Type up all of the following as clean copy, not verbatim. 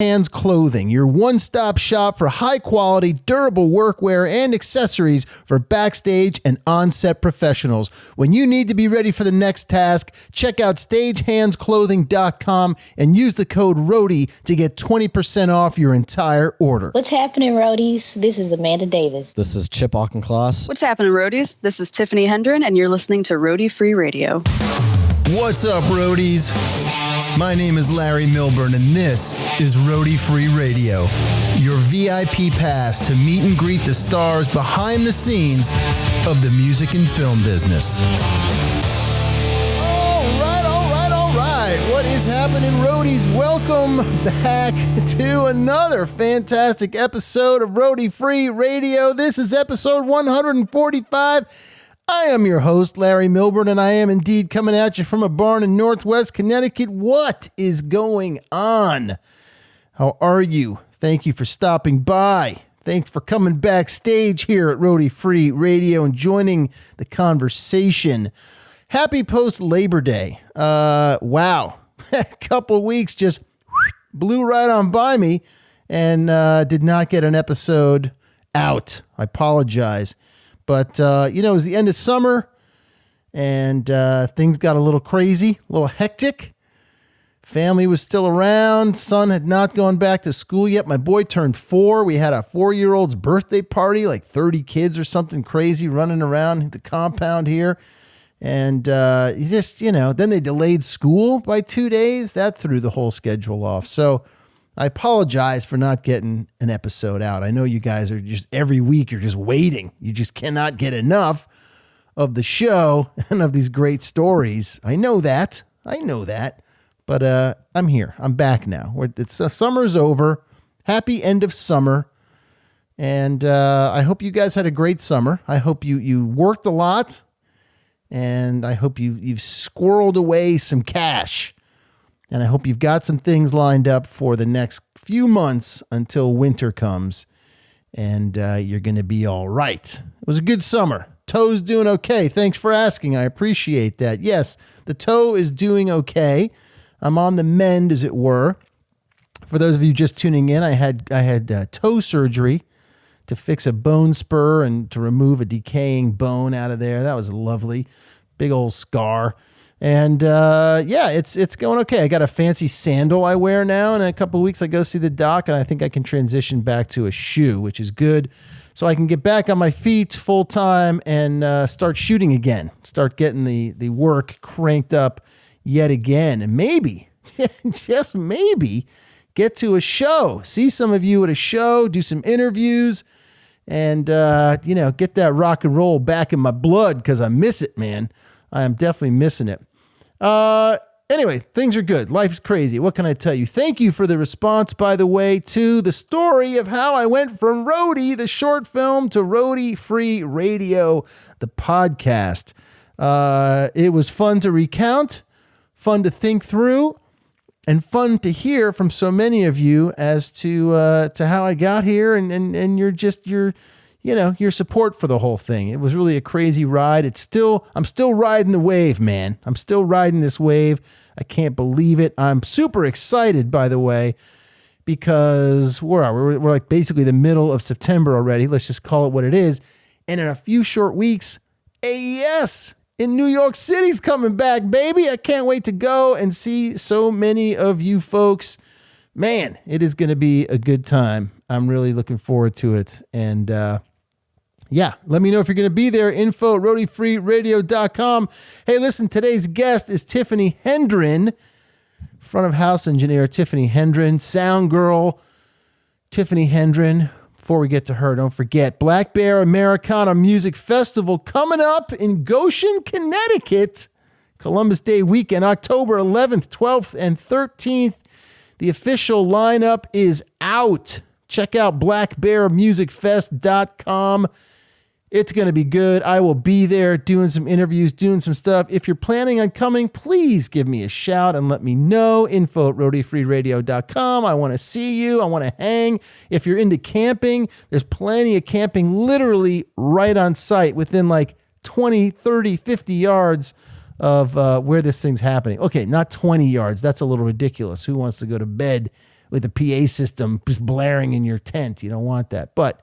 Hands Clothing, your one-stop shop for high-quality, durable workwear and accessories for backstage and on-set professionals. When you need to be ready for the next task, check out stagehandsclothing.com and use the code ROADIE to get 20% off your entire order. What's happening, roadies? This is Amanda Davis. This is Chip Auchincloss. What's happening, roadies? This is Tiffany Hendren, and you're listening to Roadie Free Radio. What's up, roadies? My name is Larry Milburn, and this is Roadie Free Radio, your VIP pass to meet and greet the stars behind the scenes of the music and film business. All right. What is happening, roadies? Welcome back to another fantastic episode of Roadie Free Radio. This is episode 145. I am your host, Larry Milburn, and I am indeed coming at you from a barn in Northwest Connecticut. What is going on? How are you? Thank you for stopping by. Thanks for coming backstage here at Roadie Free Radio and joining the conversation. Happy post-Labor Day. Wow. A couple weeks just blew right on by me and did not get an episode out. I apologize. But, it was the end of summer, and things got a little crazy, a little hectic. Family was still around. Son had not gone back to school yet. My boy turned 4. We had a 4-year-old's birthday party, like 30 kids or something crazy running around the compound here. And then they delayed school by 2 days. That threw the whole schedule off. So I apologize for not getting an episode out. I know you guys are just every week you're just waiting. You just cannot get enough of the show and of these great stories. I know that. But I'm here. I'm back now. Summer's over. Happy end of summer. And I hope you guys had a great summer. I hope you worked a lot. And I hope you've squirreled away some cash. And I hope you've got some things lined up for the next few months until winter comes. And you're going to be all right. It was a good summer. Toe's doing okay. Thanks for asking. I appreciate that. Yes, the toe is doing okay. I'm on the mend, as it were. For those of you just tuning in, I had toe surgery to fix a bone spur and to remove a decaying bone out of there. That was lovely. Big old scar. And it's going okay. I got a fancy sandal I wear now. And in a couple of weeks, I go see the doc, and I think I can transition back to a shoe, which is good. So I can get back on my feet full time and start shooting again. Start getting the work cranked up yet again. And maybe, just maybe, get to a show. See some of you at a show, do some interviews, and, get that rock and roll back in my blood because I miss it, man. I am definitely missing it. Anyway, things are good. Life's crazy. What can I tell you? Thank you for the response, by the way, to the story of how I went from Roadie, the short film, to Roadie Free Radio, the podcast. It was fun to recount, fun to think through, and fun to hear from so many of you as to how I got here and your support for the whole thing. It was really a crazy ride. I'm still riding the wave, man. I'm still riding this wave. I can't believe it. I'm super excited, by the way, because we're like basically the middle of September already. Let's just call it what it is. And in a few short weeks, AES in New York City's coming back, baby. I can't wait to go and see so many of you folks. Man, it is going to be a good time. I'm really looking forward to it. And, let me know if you're going to be there. Info at roadiefreeradio.com. Hey, listen, today's guest is Tiffany Hendren, front of house engineer Tiffany Hendren, sound girl Tiffany Hendren. Before we get to her, don't forget Black Bear Americana Music Festival coming up in Goshen, Connecticut. Columbus Day weekend, October 11th, 12th, and 13th. The official lineup is out. Check out blackbearmusicfest.com. It's going to be good. I will be there doing some interviews, doing some stuff. If you're planning on coming, please give me a shout and let me know. Info at roadiefreeradio.com. I want to see you. I want to hang. If you're into camping, there's plenty of camping literally right on site within like 20, 30, 50 yards of where this thing's happening. Okay, not 20 yards. That's a little ridiculous. Who wants to go to bed with a PA system just blaring in your tent. You don't want that. But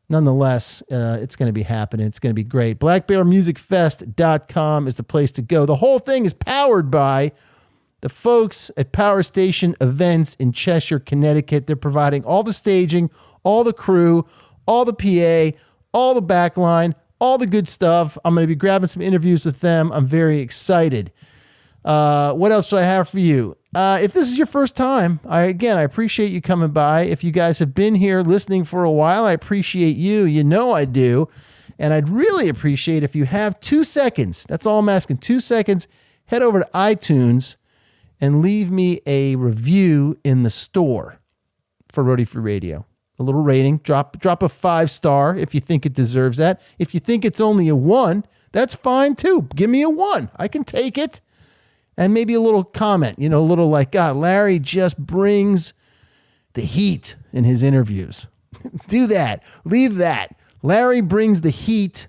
nonetheless, it's going to be happening. It's going to be great. BlackBearMusicFest.com is the place to go. The whole thing is powered by the folks at Power Station Events in Cheshire, Connecticut. They're providing all the staging, all the crew, all the PA, all the backline, all the good stuff. I'm going to be grabbing some interviews with them. I'm very excited. What else do I have for you? If this is your first time, I appreciate you coming by. If you guys have been here listening for a while, I appreciate you. You know I do. And I'd really appreciate if you have 2 seconds. That's all I'm asking. 2 seconds. Head over to iTunes and leave me a review in the store for Roadie Free Radio. A little rating. Drop a 5-star if you think it deserves that. If you think it's only a 1, that's fine too. Give me a 1. I can take it. And maybe a little comment, a little like, God, Larry just brings the heat in his interviews. Do that. Leave that. Larry brings the heat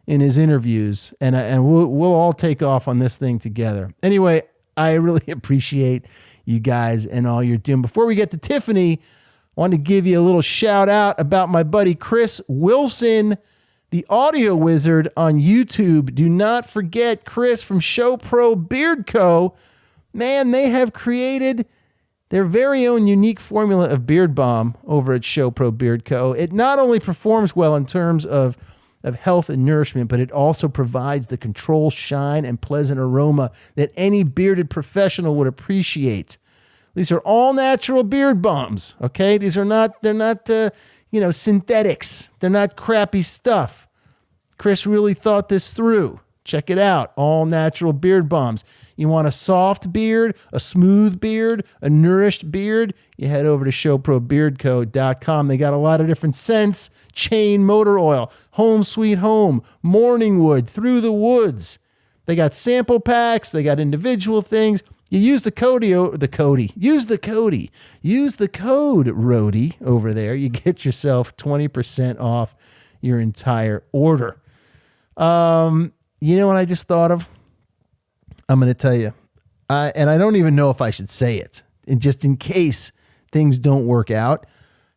in his interviews, and we'll all take off on this thing together. Anyway, I really appreciate you guys and all you're doing. Before we get to Tiffany, I want to give you a little shout out about my buddy Chris Wilson, the audio wizard on YouTube. Do not forget Chris from Show Pro Beard Co. Man, they have created their very own unique formula of beard balm over at Show Pro Beard Co. It not only performs well in terms of health and nourishment, but it also provides the control, shine, and pleasant aroma that any bearded professional would appreciate. These are all natural beard balms, okay? They're not synthetics. They're not crappy stuff. Chris really thought this through. Check it out. All natural beard balms. You want a soft beard, a smooth beard, a nourished beard? You head over to showprobeardco.com. They got a lot of different scents. Chain motor oil, home sweet home, morning wood, through the woods. They got sample packs. They got individual things. You use use the code Roadie over there. You get yourself 20% off your entire order. You know what I just thought of? I'm going to tell you. And I don't even know if I should say it, and just in case things don't work out.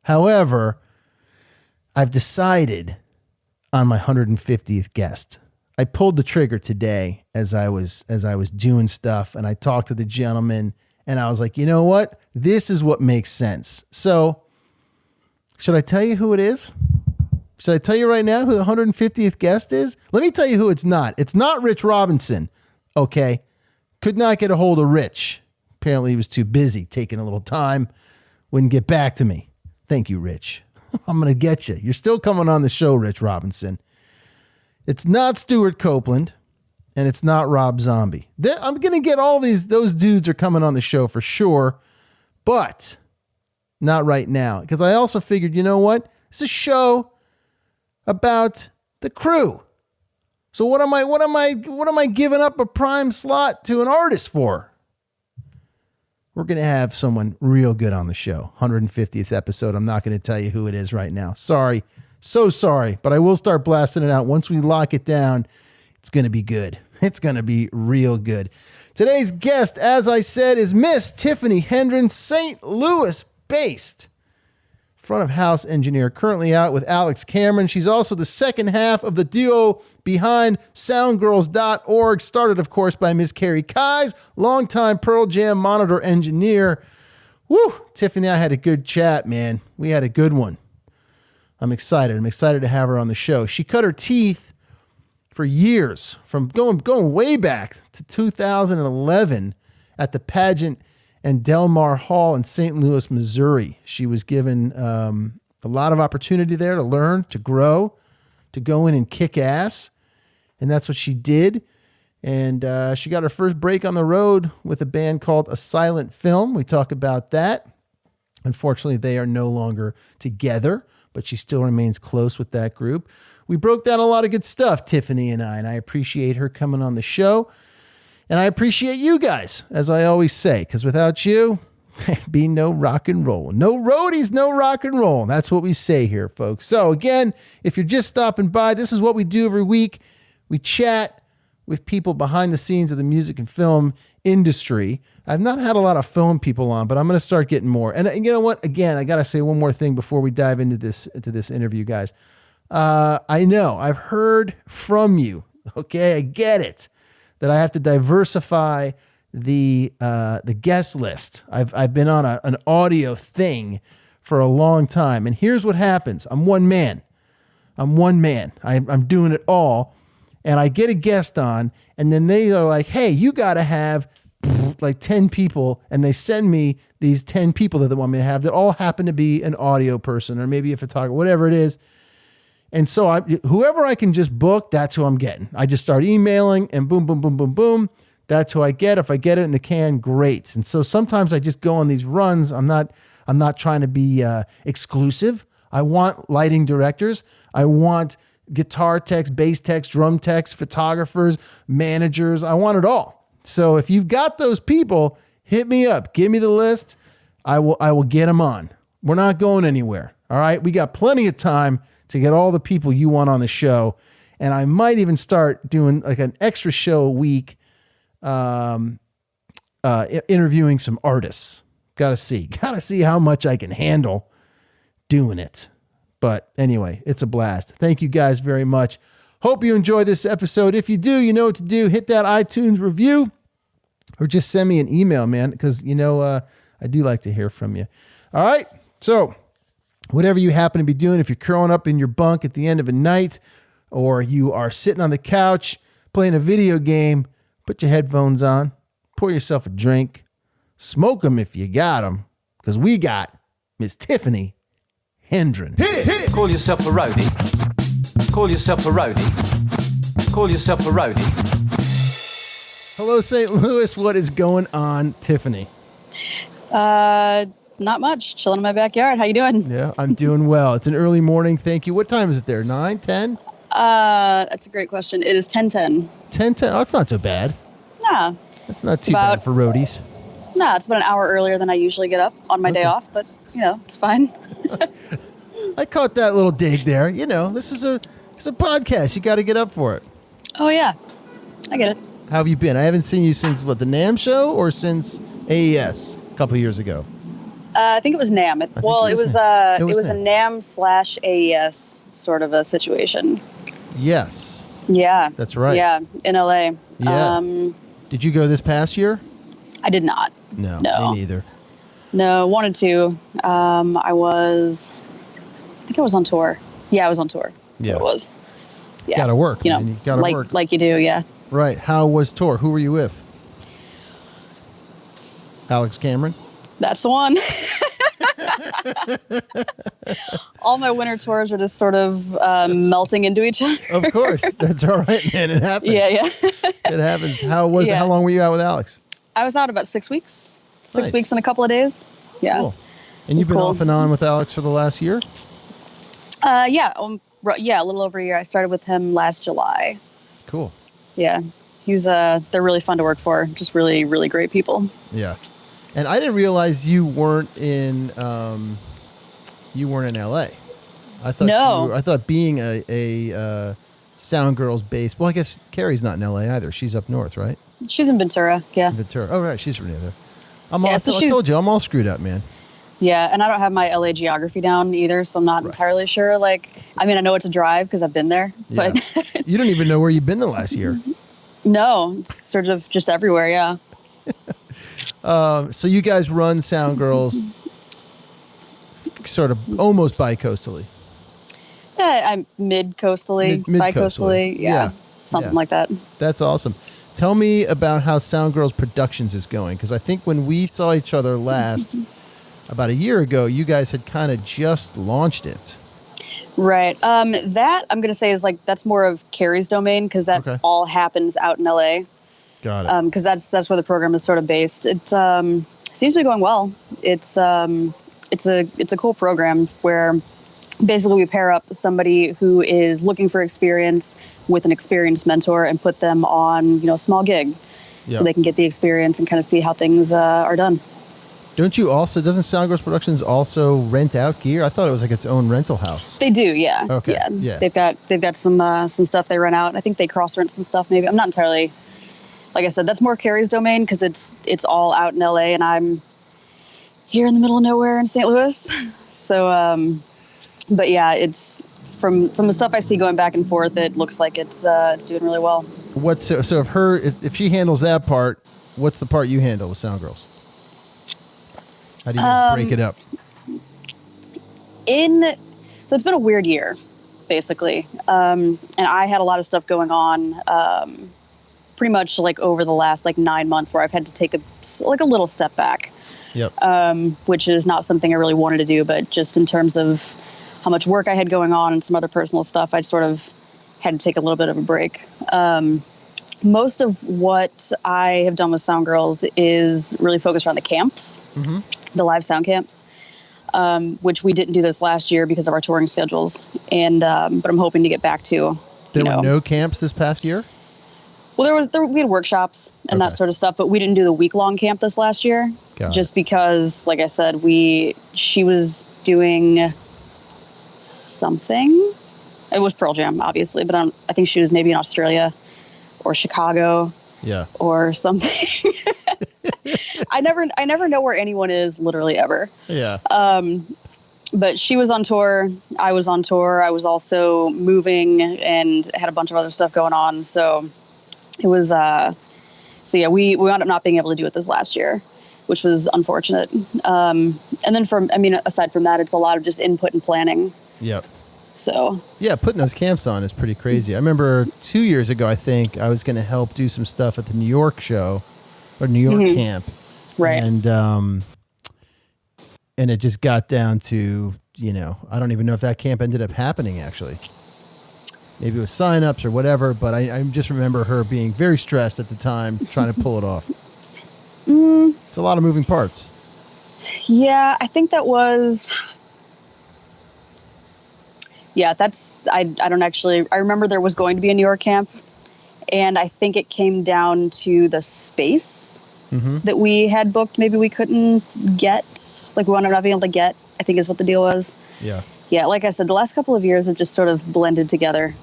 However, I've decided on my 150th guest. I pulled the trigger today as I was doing stuff, and I talked to the gentleman, and I was like, you know what? This is what makes sense. So, should I tell you who it is? Should I tell you right now who the 150th guest is? Let me tell you who it's not. It's not Rich Robinson, okay? Could not get a hold of Rich. Apparently he was too busy, taking a little time, wouldn't get back to me. Thank you, Rich. I'm going to get you. You're still coming on the show, Rich Robinson. It's not Stuart Copeland, and it's not Rob Zombie. I'm going to get those dudes are coming on the show for sure, but not right now. Because I also figured, you know what? It's a show about the crew. So what am I giving up a prime slot to an artist for? We're going to have someone real good on the show. 150th episode. I'm not going to tell you who it is right now. Sorry. So sorry, but I will start blasting it out. Once we lock it down, it's going to be good. It's going to be real good. Today's guest, as I said, is Miss Tiffany Hendren, St. Louis-based front of house engineer, currently out with Alex Cameron. She's also the second half of the duo behind soundgirls.org, started, of course, by Miss Karrie Keyes, longtime Pearl Jam Monitor Engineer. Woo! Tiffany and I had a good chat, man. We had a good one. I'm excited. I'm excited to have her on the show. She cut her teeth for years, from going way back to 2011 at the pageant and Del Mar Hall in St. Louis, Missouri. She was given a lot of opportunity there to learn, to grow, to go in and kick ass. And that's what she did. And she got her first break on the road with a band called A Silent Film. We talk about that. Unfortunately, they are no longer together, but she still remains close with that group. We broke down a lot of good stuff, Tiffany and I appreciate her coming on the show. And I appreciate you guys, as I always say, because without you, there'd be no rock and roll. No roadies, no rock and roll. That's what we say here, folks. So again, if you're just stopping by, this is what we do every week. We chat with people behind the scenes of the music and film industry. I've not had a lot of film people on, but I'm going to start getting more. And you know what? Again, I got to say one more thing before we dive into this interview, guys. I know I've heard from you. Okay, I get it that I have to diversify the guest list. I've been on an audio thing for a long time, and here's what happens. I'm one man. I'm doing it all, and I get a guest on, and then they are like, "Hey, you got to have like 10 people," and they send me these 10 people that they want me to have that all happen to be an audio person or maybe a photographer, whatever it is. And so whoever I can just book, that's who I'm getting. I just start emailing and boom, boom, boom, boom, boom. That's who I get. If I get it in the can, great. And so sometimes I just go on these runs. I'm not trying to be exclusive. I want lighting directors. I want guitar techs, bass techs, drum techs, photographers, managers. I want it all. So if you've got those people, hit me up. Give me the list. I will get them on. We're not going anywhere. All right. We got plenty of time to get all the people you want on the show. And I might even start doing like an extra show a week, interviewing some artists. Gotta see how much I can handle doing it. But anyway, it's a blast. Thank you guys very much. Hope you enjoy this episode. If you do, you know what to do. Hit that iTunes review or just send me an email, man, because, I do like to hear from you. All right. So whatever you happen to be doing, if you're curling up in your bunk at the end of a night or you are sitting on the couch playing a video game, put your headphones on, pour yourself a drink, smoke them if you got them, because we got Miss Tiffany Hendren. Hit it. Call yourself a roadie. Call yourself a roadie. Call yourself a roadie. Hello, St. Louis. What is going on, Tiffany? Not much. Chilling in my backyard. How you doing? Yeah, I'm doing well. It's an early morning. Thank you. What time is it there? 9, 10? That's a great question. It is 10:10. 10:10. Oh, that's not so bad. Nah. That's not too bad for roadies. Nah, it's about an hour earlier than I usually get up on my day off, but it's fine. I caught that little dig there. This is a podcast. You got to get up for it. Oh yeah, I get it. How have you been? I haven't seen you since what, the NAMM show or since AES a couple of years ago? I think it was NAMM. It was a NAMM/AES sort of a situation. Yes. Yeah. That's right. Yeah, in LA. Yeah. Did you go this past year? I did not. No. Me neither. No, wanted to. I think I was on tour. Yeah, I was on tour. So it was. Yeah. Gotta work. You gotta work. Like you do, yeah. Right. How was tour? Who were you with? Alex Cameron? That's the one. All my winter tours are just sort of melting into each other. Of course. That's all right, man. It happens. Yeah. It happens. How long were you out with Alex? I was out about 6 weeks. Six Nice. weeks and a couple of days. Yeah. Cool. And you've been off and on with Alex for the last year? Yeah, a little over a year. I started with him last July. Cool. Yeah. They're really fun to work for. Just really, really great people. Yeah. And I didn't realize you weren't in LA. I thought being a Sound Girls based. Well, I guess Carrie's not in LA either. She's up north, right? She's in Ventura. Yeah. Ventura. Oh, right. She's from there. I told you, I'm all screwed up, man. Yeah, and I don't have my LA geography down either, so I'm not entirely sure. I know it's a drive because I've been there, but you don't even know where you've been the last year. No, it's sort of just everywhere. Yeah. So you guys run Sound Girls sort of almost bi-coastally. Yeah, I'm mid-coastally, bi-coastally. Yeah, something like that. That's awesome. Tell me about how Sound Girls Productions is going, because I think when we saw each other last, about a year ago, you guys had kind of just launched it. Right. That I'm going to say is that's more of Carrie's domain, because that all happens out in LA. Got it. Because that's where the program is sort of based. It seems to be going well. It's a cool program where basically we pair up somebody who is looking for experience with an experienced mentor and put them on a small gig, so they can get the experience and kind of see how things are done. Doesn't Sound Girls Productions also rent out gear? I thought it was like its own rental house. They do, yeah. Okay. Yeah. They've got some stuff they rent out. I think they cross rent some stuff maybe. I'm not entirely like I said, that's more Karrie's domain because it's all out in LA and I'm here in the middle of nowhere in St. Louis. So, but yeah, it's from the stuff I see going back and forth, it looks like it's doing really well. So if she handles that part, what's the part you handle with Sound Girls? How do you guys break it up? So it's been a weird year, basically. And I had a lot of stuff going on, pretty much like over the last like 9 months where I've had to take a little step back. Yep. Which is not something I really wanted to do, but just in terms of how much work I had going on and some other personal stuff, I sort of had to take a little bit of a break. Most of what I have done with Sound Girls is really focused around the camps, the live sound camps, which we didn't do this last year because of our touring schedules. And but I'm hoping to get back to. There were no camps this past year? Well, we had workshops and that sort of stuff, but we didn't do the week-long camp this last year. Just because, like I said, she was doing something. It was Pearl Jam, obviously, but I think she was maybe in Australia or Chicago. Yeah. Or something. I never know where anyone is, literally ever. Yeah. But she was on tour. I was on tour. I was also moving and had a bunch of other stuff going on. So it was, yeah, we wound up not being able to do it this last year, which was unfortunate. And then aside from that, it's a lot of just input and planning. Yep. So. Yeah, putting those camps on is pretty crazy. I remember 2 years ago, I think I was going to help do some stuff at the New York show or New York camp. Right. And it just got down to, I don't even know if that camp ended up happening actually. Maybe it was signups or whatever, but I just remember her being very stressed at the time trying to pull it off. It's a lot of moving parts. Yeah, I think that was... Yeah, I don't actually... I remember there was going to be a New York camp, and I think it came down to the space that we had booked. Maybe we couldn't get... Like, we wound up not being able to get, I think is what the deal was. Yeah. Yeah, like I said, the last couple of years have just sort of blended together.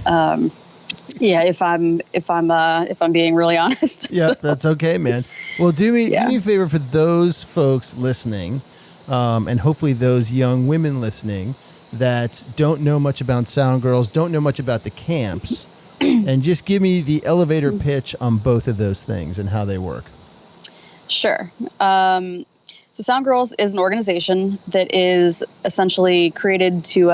Yeah, if I'm being really honest. Yeah, so. That's okay, man. Well, do me a favor for those folks listening, and hopefully those young women listening that don't know much about Sound Girls, don't know much about the camps, and just give me the elevator pitch on both of those things and how they work. Sure. So Sound Girls is an organization that is essentially created to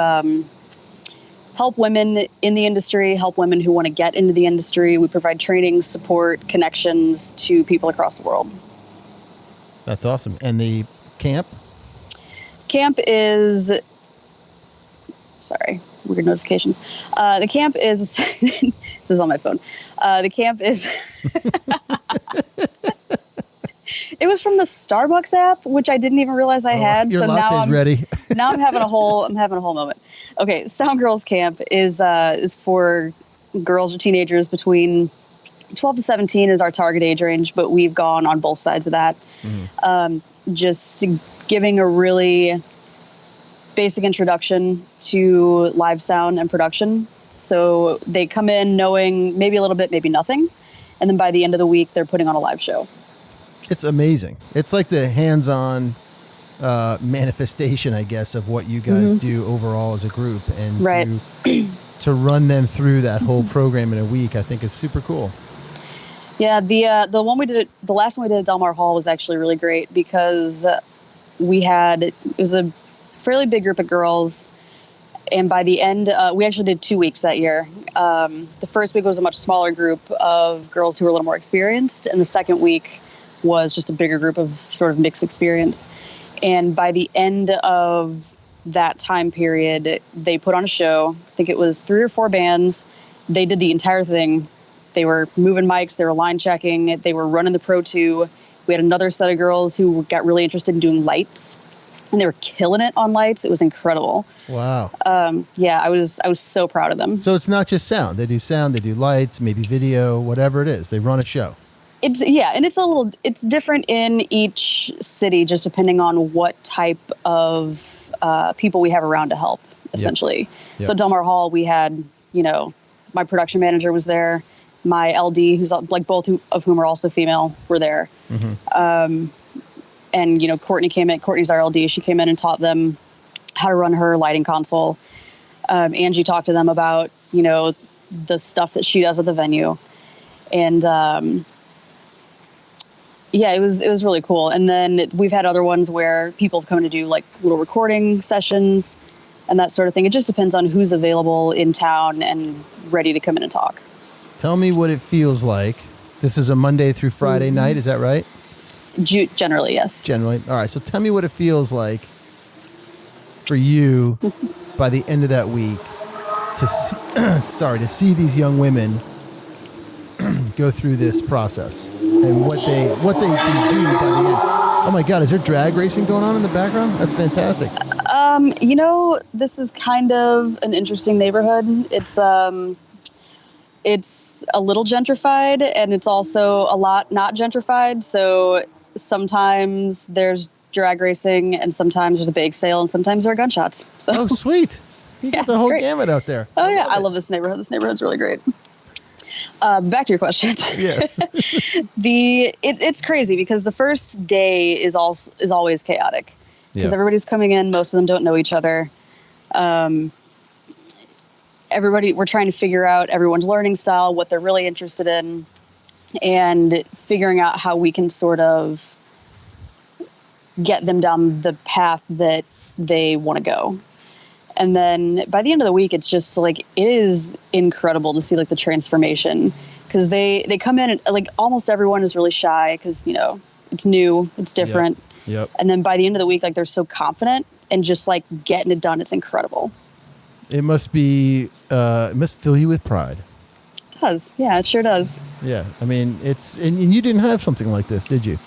help women in the industry, help women who want to get into the industry. We provide training, support, connections to people across the world. That's awesome. And the camp? Camp is... Sorry, weird notifications. The camp is... This is on my phone. The camp is... It was from the Starbucks app, which I didn't even realize I had. Your latte's ready. Now I'm having a whole moment. Okay, Sound Girls Camp is for girls or teenagers between 12 to 17 is our target age range, but we've gone on both sides of that. Just giving a really basic introduction to live sound and production. So they come in knowing maybe a little bit, maybe nothing, and then by the end of the week, they're putting on a live show. It's amazing. It's like the hands-on manifestation, I guess, of what you guys do overall as a group, and to run them through that whole program in a week, I think is super cool. Yeah, the last one we did at Del Mar Hall was actually really great because it was a fairly big group of girls, and by the end, we actually did 2 weeks that year. The first week was a much smaller group of girls who were a little more experienced, and the second week was just a bigger group of sort of mixed experience. And by the end of that time period, they put on a show. I think it was 3 or 4 bands. They did the entire thing. They were moving mics, they were line checking, they were running the Pro 2. We had another set of girls who got really interested in doing lights, and they were killing it on lights. It was incredible. Wow. Yeah, I was so proud of them. So it's not just sound. They do lights, maybe video, whatever it is. They run a show. And it's different in each city, just depending on what type of people we have around to help, essentially. Yep. So Del Mar Hall, we had, my production manager was there. my LD, who's like both of whom are also female, were there. And, you know, Courtney came in. Courtney's our LD. She came in and taught them how to run her lighting console. Angie talked to them about, you know, the stuff that she does at the venue. And, yeah, it was really cool. And then we've had other ones where people have come to do like little recording sessions and that sort of thing. It just depends on who's available in town and ready to come in and talk. Tell me what it feels like. This is a Monday through Friday night. Is that right? Generally, yes. Generally. All right. So tell me what it feels like for you by the end of that week to to see these young women go through this process and what they can do by the end. Oh my God, is there drag racing going on in the background? That's fantastic. You know, this is kind of an interesting neighborhood. It's a little gentrified, and it's also a lot not gentrified. So sometimes there's drag racing, and sometimes there's a bake sale, and sometimes there are gunshots. So oh, sweet. You got the whole gamut out there. Oh, yeah. I love this neighborhood. This neighborhood's really great. Back to your question. Yes. It's crazy because the first day is always chaotic because everybody's coming in. Most of them don't know each other. We're trying to figure out everyone's learning style, what they're really interested in, and figuring out how we can sort of get them down the path that they want to go. And then by the end of the week, it's just like, it is incredible to see like the transformation because they come in and like almost everyone is really shy because, you know, it's new, it's different. Yep. And then by the end of the week, like they're so confident and just like getting it done. It's incredible. It must fill you with pride. It does. Yeah, it sure does. Yeah. I mean, and you didn't have something like this, did you?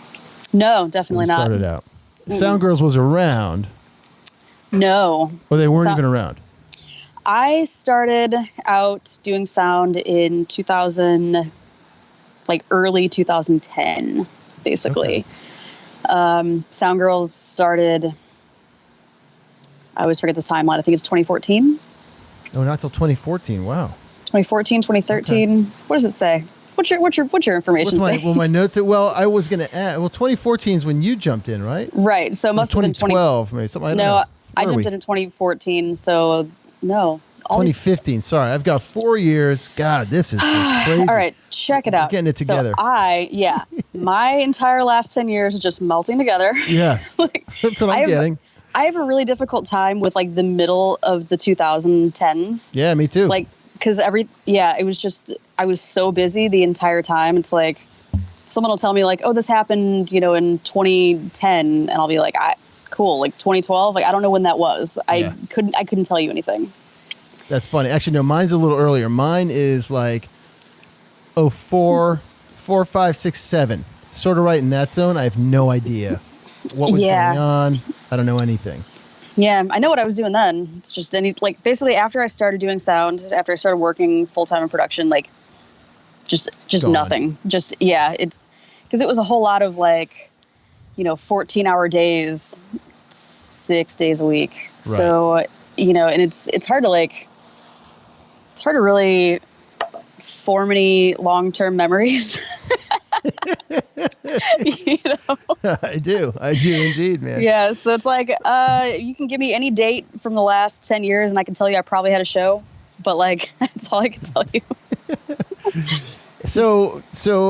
No, definitely not. Started out. Sound Girls was around. No. Or they weren't even around? I started out doing sound in early 2010, basically. Okay. Sound Girls started, I always forget this timeline, I think it's 2014. Oh, not till 2014, wow. 2014, 2013, okay. What does it say? What's your information say? Well, my notes. I was going to add. Well, 2014 is when you jumped in, right? Right. So it must have been 2012, maybe something. No, I jumped in 2014. So no. 2015. Sorry, I've got 4 years. God, this is just crazy. All right, check it out. We're getting it together. So my entire last 10 years are just melting together. Yeah, that's what I'm getting. I have a really difficult time with like the middle of the 2010s. Yeah, me too. Like, because it was just, I was so busy the entire time. It's like, someone will tell me like, oh, this happened, you know, in 2010. And I'll be like, cool, like 2012. Like, I don't know when that was. I couldn't tell you anything. That's funny. Actually, no, mine's a little earlier. Mine is like 04, 4, 5, 6, 7. Sort of right in that zone. I have no idea what was going on. I don't know anything. Yeah, I know what I was doing then. It's just basically after I started doing sound, after I started working full-time in production, like just nothing. Just, it's because it was a whole lot of like, you know, 14-hour days, 6 days a week. Right. So, you know, and it's hard to really form any long-term memories. You know? I do indeed, man. Yeah, so it's like you can give me any date from the last 10 years and I can tell you I probably had a show, but like that's all I can tell you. So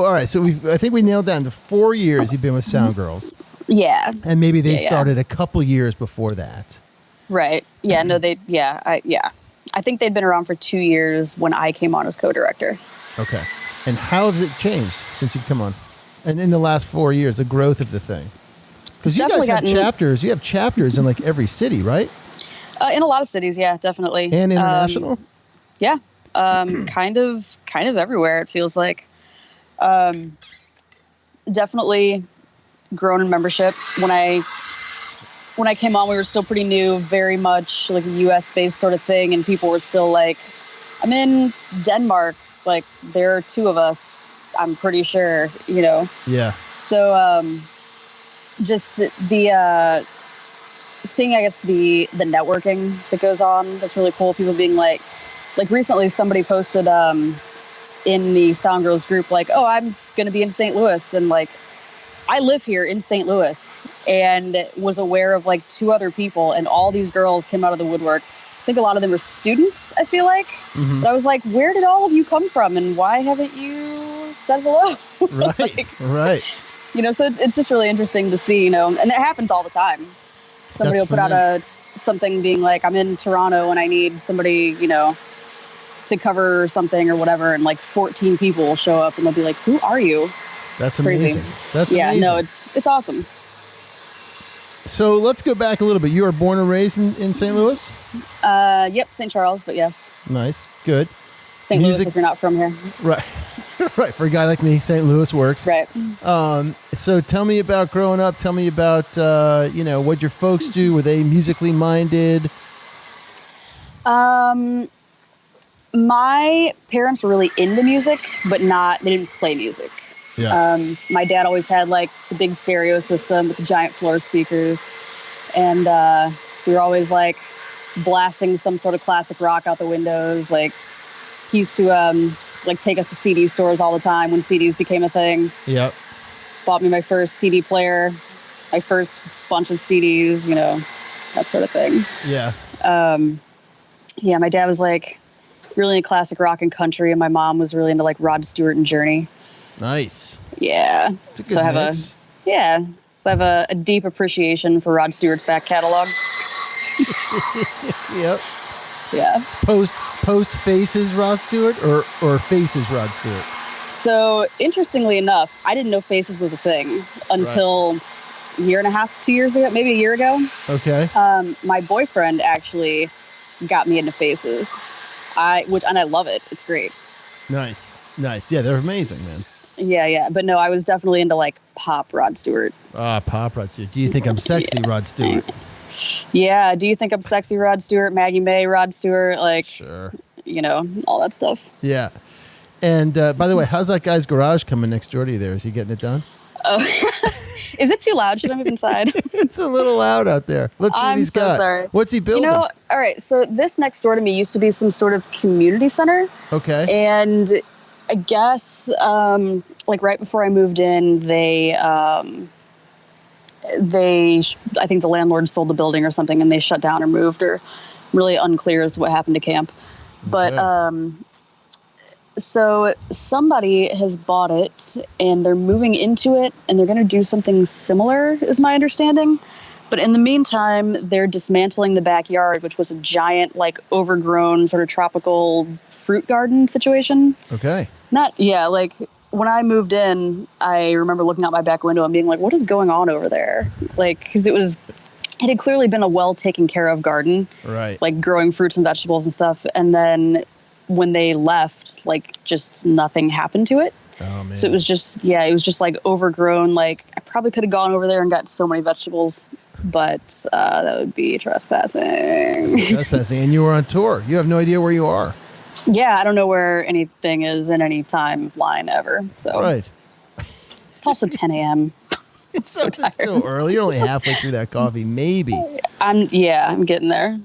all right, so I think we nailed down to 4 years you've been with Sound Girls. Yeah. And maybe they started a couple years before that. Right. Yeah, no, I think they'd been around for 2 years when I came on as co-director. Okay. And how has it changed since you've come on? And in the last 4 years, the growth of the thing? Because you guys have chapters. You have chapters in like every city, right? In a lot of cities, yeah, definitely. And international? Yeah. Kind of everywhere, it feels like. Definitely grown in membership. When I came on, we were still pretty new, very much like a US-based sort of thing, and people were still like, I'm in Denmark, like there are two of us, I'm pretty sure, you know? Yeah. So just the seeing, I guess, the networking that goes on, that's really cool. People being like recently somebody posted in the Sound Girls group, like, oh, I'm going to be in St. Louis. And like, I live here in St. Louis, and was aware of like 2 other people, and all these girls came out of the woodwork. I think a lot of them were students, I feel like. Mm-hmm. But I was like, where did all of you come from, and why haven't you said hello? Right, like, right. You know, so it's just really interesting to see, you know, and it happens all the time. Somebody will put out something being like, I'm in Toronto and I need somebody, you know, to cover something or whatever, and like 14 people will show up and they'll be like, who are you? That's Crazy. amazing. That's amazing. Yeah, no, it's awesome. So let's go back a little bit. You were born and raised in St. Louis? Yep, St. Charles, but yes. Nice. Good. St. Louis if you're not from here. Right. Right. For a guy like me, St. Louis works. Right. So tell me about growing up. Tell me about, you know, what your folks do. Were they musically minded? My parents were really into music, but they didn't play music. Yeah. My dad always had like the big stereo system with the giant floor speakers. And we were always like blasting some sort of classic rock out the windows. Like he used to like take us to CD stores all the time when CDs became a thing. Yep. Bought me my first CD player, my first bunch of CDs, you know, that sort of thing. Yeah. Yeah, my dad was like really into classic rock and country, and my mom was really into like Rod Stewart and Journey. Nice. Yeah. It's a good mix. So I have a deep appreciation for Rod Stewart's back catalog. Yep. Yeah. Post Faces Rod Stewart or Faces Rod Stewart? So interestingly enough, I didn't know Faces was a thing until a year and a half, 2 years ago, maybe a year ago. Okay. My boyfriend actually got me into Faces. And I love it. It's great. Nice. Yeah, they're amazing, man. Yeah. But no, I was definitely into like pop Rod Stewart. Pop Rod Stewart. Do you think I'm sexy, Rod Stewart? Yeah. Do you think I'm sexy, Rod Stewart? Maggie May, Rod Stewart? Like, sure. You know, all that stuff. Yeah. And by the way, how's that guy's garage coming next door to you there? Is he getting it done? Oh, is it too loud? Should I move inside? It's a little loud out there. Let's see what he's got. Sorry. What's he building? You know, all right. So this next door to me used to be some sort of community center. Okay. And I guess, like right before I moved in, I think the landlord sold the building or something, and they shut down or moved, or really unclear as to what happened to camp. But, so somebody has bought it and they're moving into it, and they're going to do something similar, is my understanding. But in the meantime, they're dismantling the backyard, which was a giant, like overgrown sort of tropical fruit garden situation. Okay. Like when I moved in, I remember looking out my back window and being like, what is going on over there? Like, because it had clearly been a well taken care of garden. Right. Like growing fruits and vegetables and stuff. And then when they left, like just nothing happened to it. Oh, man. So it was just like overgrown. Like I probably could have gone over there and got so many vegetables, but that would be trespassing. And you were on tour. You have no idea where you are. Yeah, I don't know where anything is in any timeline ever. So right. It's also 10 a.m. It's still early. You're only halfway through that coffee, maybe. I'm getting there.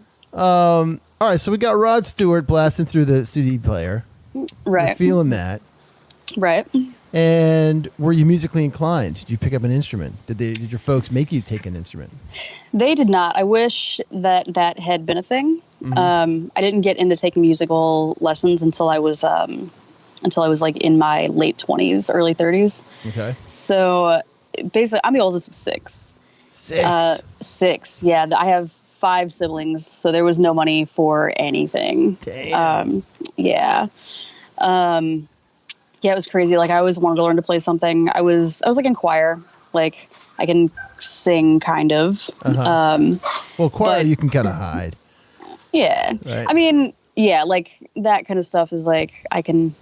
All right, so we got Rod Stewart blasting through the CD player. Right. You're feeling that. Right. And were you musically inclined? Did you pick up an instrument? Did your folks make you take an instrument? They did not. I wish that had been a thing. Mm-hmm. I didn't get into taking musical lessons until I was like in my late 20s, early 30s. Okay. So basically, I'm the oldest of six. Six. Yeah, I have 5 siblings, so there was no money for anything. Damn. Yeah, it was crazy. Like I always wanted to learn to play something. I was like in choir. Like I can sing kind of. Uh-huh. Well, choir you can kind of hide. Yeah. Right. I mean, yeah, like that kind of stuff is like I can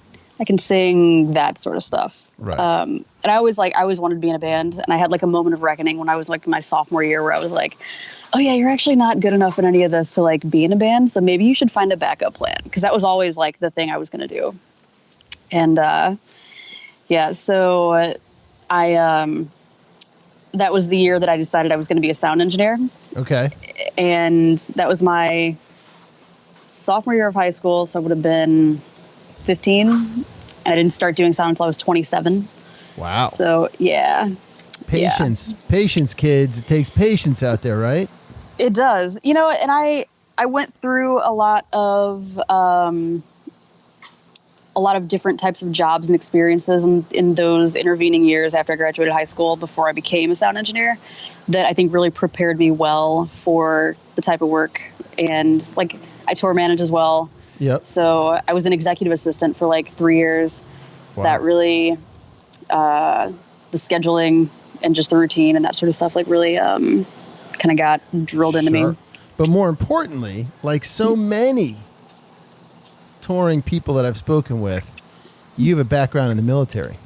sing that sort of stuff. Right. And I always wanted to be in a band, and I had like a moment of reckoning when I was like in my sophomore year where I was like, oh yeah, you're actually not good enough in any of this to like be in a band, so maybe you should find a backup plan, because that was always like the thing I was going to do. And so I that was the year that I decided I was going to be a sound engineer. Okay. And that was my sophomore year of high school, so I would have been 15. And I didn't start doing sound until I was 27. Wow. So, yeah. Patience. Patience, kids. It takes patience out there, right? It does. You know, and I went through a lot of different types of jobs and experiences in those intervening years after I graduated high school before I became a sound engineer that I think really prepared me well for the type of work. And like I tour manage as well. Yep. So I was an executive assistant for like 3 years. Wow. That really, the scheduling and just the routine and that sort of stuff like really kind of got drilled into me. But more importantly, like so many touring people that I've spoken with, you have a background in the military.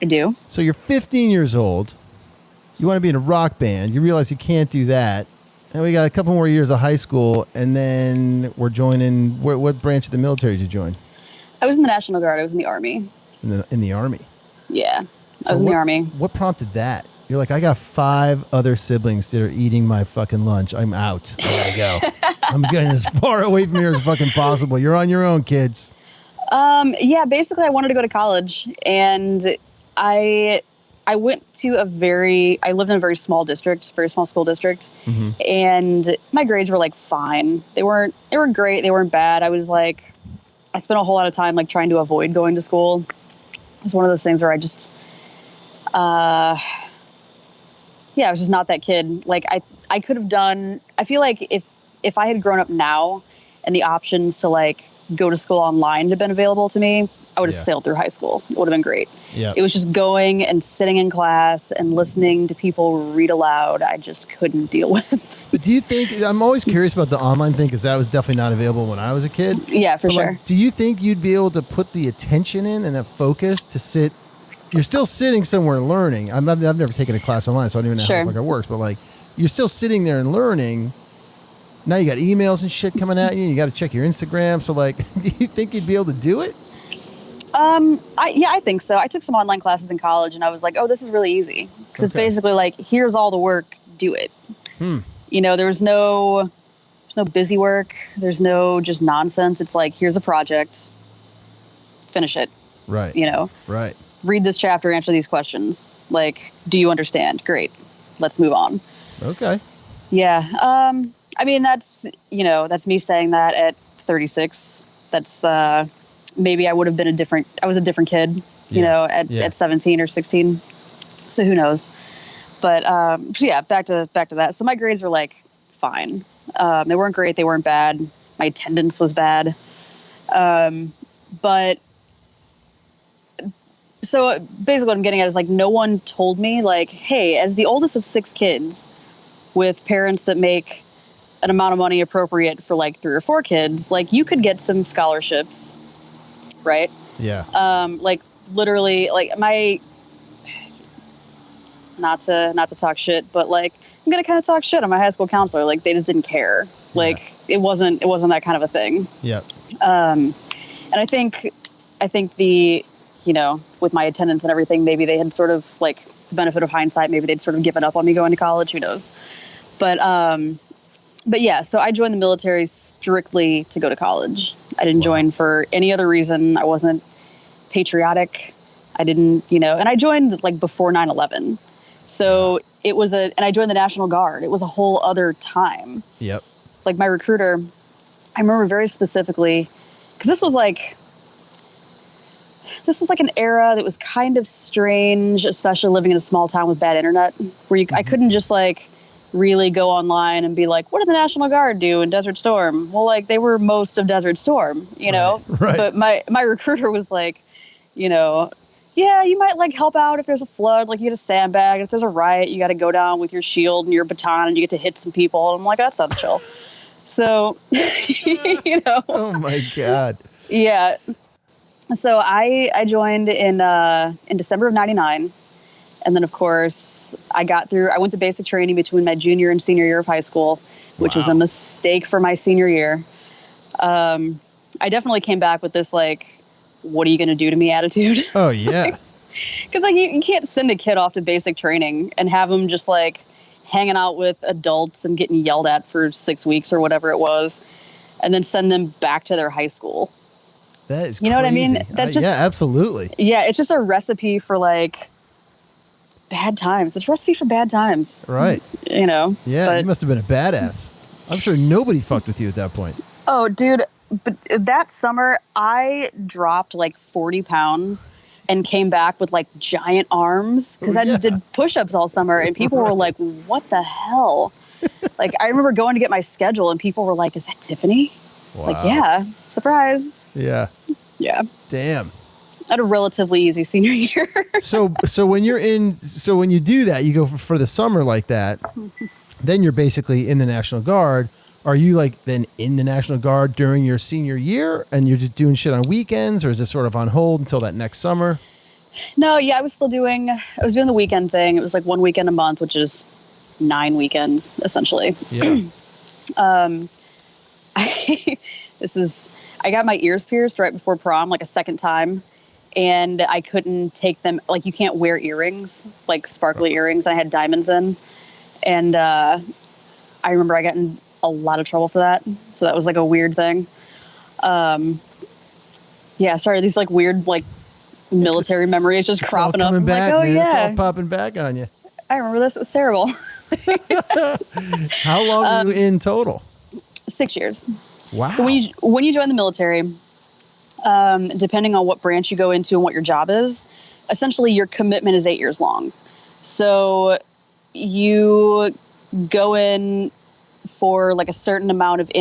I do. So you're 15 years old. You want to be in a rock band. You realize you can't do that. And we got a couple more years of high school, and then we're joining. What branch of the military did you join? I was in the National Guard. I was in the Army. In the Army? Yeah. I was in the Army. What prompted that? You're like, I got 5 other siblings that are eating my fucking lunch. I'm out. I gotta go. I'm getting as far away from here as fucking possible. You're on your own, kids. Yeah, basically I wanted to go to college, and I went to I lived in a very small district, very small school district. Mm-hmm. And my grades were like fine. They were great. They weren't bad. I spent a whole lot of time like trying to avoid going to school. It was one of those things where I just, I was just not that kid. Like I could have done, I feel like if I had grown up now and the options to like go to school online had been available to me, I would have sailed through high school. It would have been great. Yeah. It was just going and sitting in class and listening to people read aloud. I just couldn't deal with. But do you think, I'm always curious about the online thing because that was definitely not available when I was a kid. Yeah, for sure. Like, do you think you'd be able to put the attention in and that focus to sit? You're still sitting somewhere learning. I've never taken a class online, so I don't even know how the fuck it works. But like, you're still sitting there and learning. Now you got emails and shit coming at you. You got to check your Instagram. So like, do you think you'd be able to do it? I think so. I took some online classes in college and I was like, oh, this is really easy. Because it's basically like, here's all the work, do it. You know, there's no busy work. There's no just nonsense. It's like, here's a project, finish it. Right. You know? Right. Read this chapter, answer these questions. Like, do you understand? Great. Let's move on. Okay. Yeah. I mean, that's me saying that at 36. That's, maybe I would have been I was a different kid, at 17 or 16. So who knows? But, back to that. So my grades were like, fine. They weren't great. They weren't bad. My attendance was bad. But so basically what I'm getting at is like, no one told me like, hey, as the oldest of 6 kids with parents that make an amount of money appropriate for like 3 or 4 kids, like you could get some scholarships. Right. Yeah. Like literally like not to talk shit, but like, I'm going to kind of talk shit on my high school counselor. Like they just didn't care. Like it wasn't that kind of a thing. Yep. And I think the, with my attendance and everything, maybe they had sort of like the benefit of hindsight. Maybe they'd sort of given up on me going to college. Who knows? But yeah, so I joined the military strictly to go to college. I didn't join for any other reason. I wasn't patriotic. I didn't, and I joined like before 9/11. So it was and I joined the National Guard. It was a whole other time. Yep. Like my recruiter, I remember very specifically, because this was like an era that was kind of strange, especially living in a small town with bad internet, where I couldn't just like really go online and be like, what did the National Guard do in Desert Storm? Well, like they were most of Desert Storm, Right. But my recruiter was like, yeah, you might like help out if there's a flood, like you get a sandbag. If there's a riot, you got to go down with your shield and your baton and you get to hit some people. And I'm like, that sounds chill. So, Oh my God. Yeah. So I joined in December of 99. And then, of course, I went to basic training between my junior and senior year of high school, which was a mistake for my senior year. I definitely came back with this, like, what are you going to do to me attitude? Oh, yeah. Because, like, you can't send a kid off to basic training and have them just, like, hanging out with adults and getting yelled at for 6 weeks or whatever it was, and then send them back to their high school. That is You know what I mean? crazy. That's just, yeah, absolutely. yeah, it's just a recipe for like bad times. It's a recipe for bad times. Right. You know? Yeah, But, you must have been a badass. I'm sure nobody fucked with you at that point. oh, dude, but that summer I dropped like 40 pounds and came back with like giant arms because I just did push-ups all summer, and people were like, what the hell? Like, I remember going to get my schedule and people were like, is that Tiffany? It's like, yeah, surprise. Yeah. Yeah. Damn. I had a relatively easy senior year. So when you do that, you go for the summer like that, then you're basically in the National Guard. Are you like then in the National Guard during your senior year and you're just doing shit on weekends, or is it sort of on hold until that next summer? No, yeah, I was doing the weekend thing. It was like one weekend a month, which is 9 weekends essentially. Yeah. I got my ears pierced right before prom, like a second time. And I couldn't take them. Like, you can't wear earrings, like sparkly earrings. I had diamonds in. And I remember I got in a lot of trouble for that. So that was like a weird thing. Yeah, sorry, these like weird, like military memories just cropping up. Coming back, like, oh, man. yeah. It's all popping back on you. I remember this. It was terrible. How long were you in total? 6 years. Wow. So when you join the military, depending on what branch you go into and what your job is, essentially your commitment is 8 years long. So you go in for like a certain amount of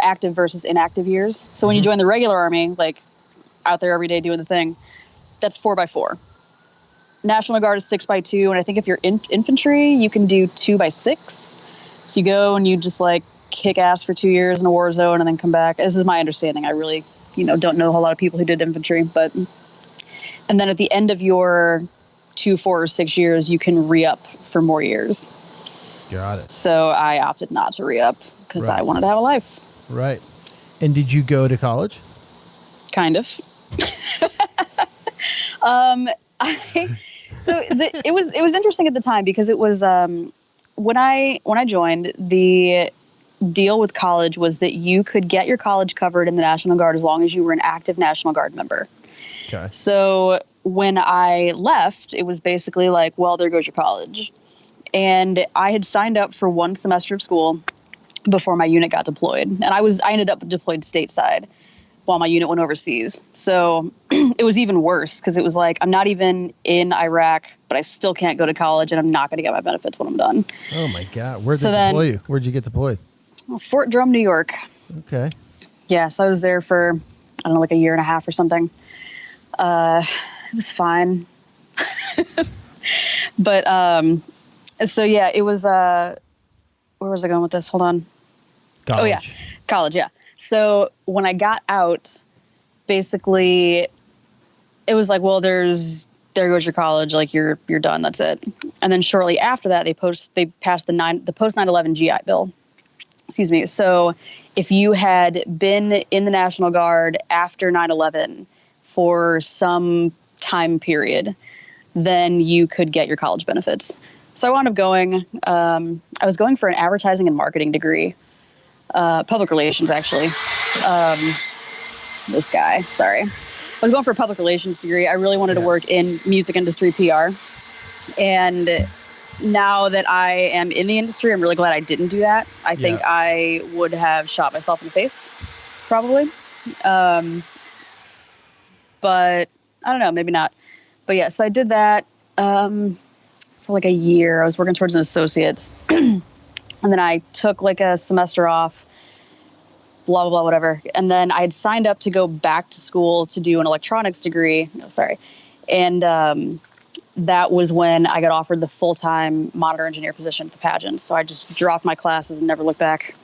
active versus inactive years. So when you join the regular Army, like out there every day doing the thing, that's 4x4. National Guard is 6x2. And I think if you're infantry, you can do 2x6. So you go and you just like kick ass for 2 years in a war zone and then come back. This is my understanding. I really, don't know a whole lot of people who did infantry, and then at the end of your 2, 4, or 6 years, you can re-up for more years. Got it. So I opted not to re-up because I wanted to have a life. Right. And did you go to college? Kind of. It was interesting at the time because it was when I joined, the deal with college was that you could get your college covered in the National Guard as long as you were an active National Guard member. Okay. So when I left, it was basically like, well, there goes your college. And I had signed up for one semester of school before my unit got deployed. And I ended up deployed stateside while my unit went overseas. So it was even worse because it was like, I'm not even in Iraq, but I still can't go to college and I'm not going to get my benefits when I'm done. Oh my God. Where'd they deploy you? Where'd you get deployed? Fort Drum, New York. Okay. Yeah. So I was there for, I don't know, like a year and a half or something. It was fine. But, so yeah, it was, where was I going with this? Hold on. College. Oh yeah. College. Yeah. So when I got out, basically it was like, well, there goes your college. Like you're done. That's it. And then shortly after that, they passed the post 9/11 GI Bill. Excuse me. So if you had been in the National Guard after 9/11 for some time period, then you could get your college benefits. So I wound up going, I was going for an advertising and marketing degree, public relations, actually. This guy, sorry. I was going for a public relations degree. I really wanted to work in music industry PR. And now that I am in the industry, I'm really glad I didn't do that. I think I would have shot myself in the face, probably. But I don't know, maybe not. But yeah, so I did that for like a year. I was working towards an associate's. And then I took like a semester off, blah, blah, blah, whatever. And then I had signed up to go back to school to do an electronics degree. And that was when I got offered the full-time monitor engineer position at the pageant. So I just dropped my classes and never looked back.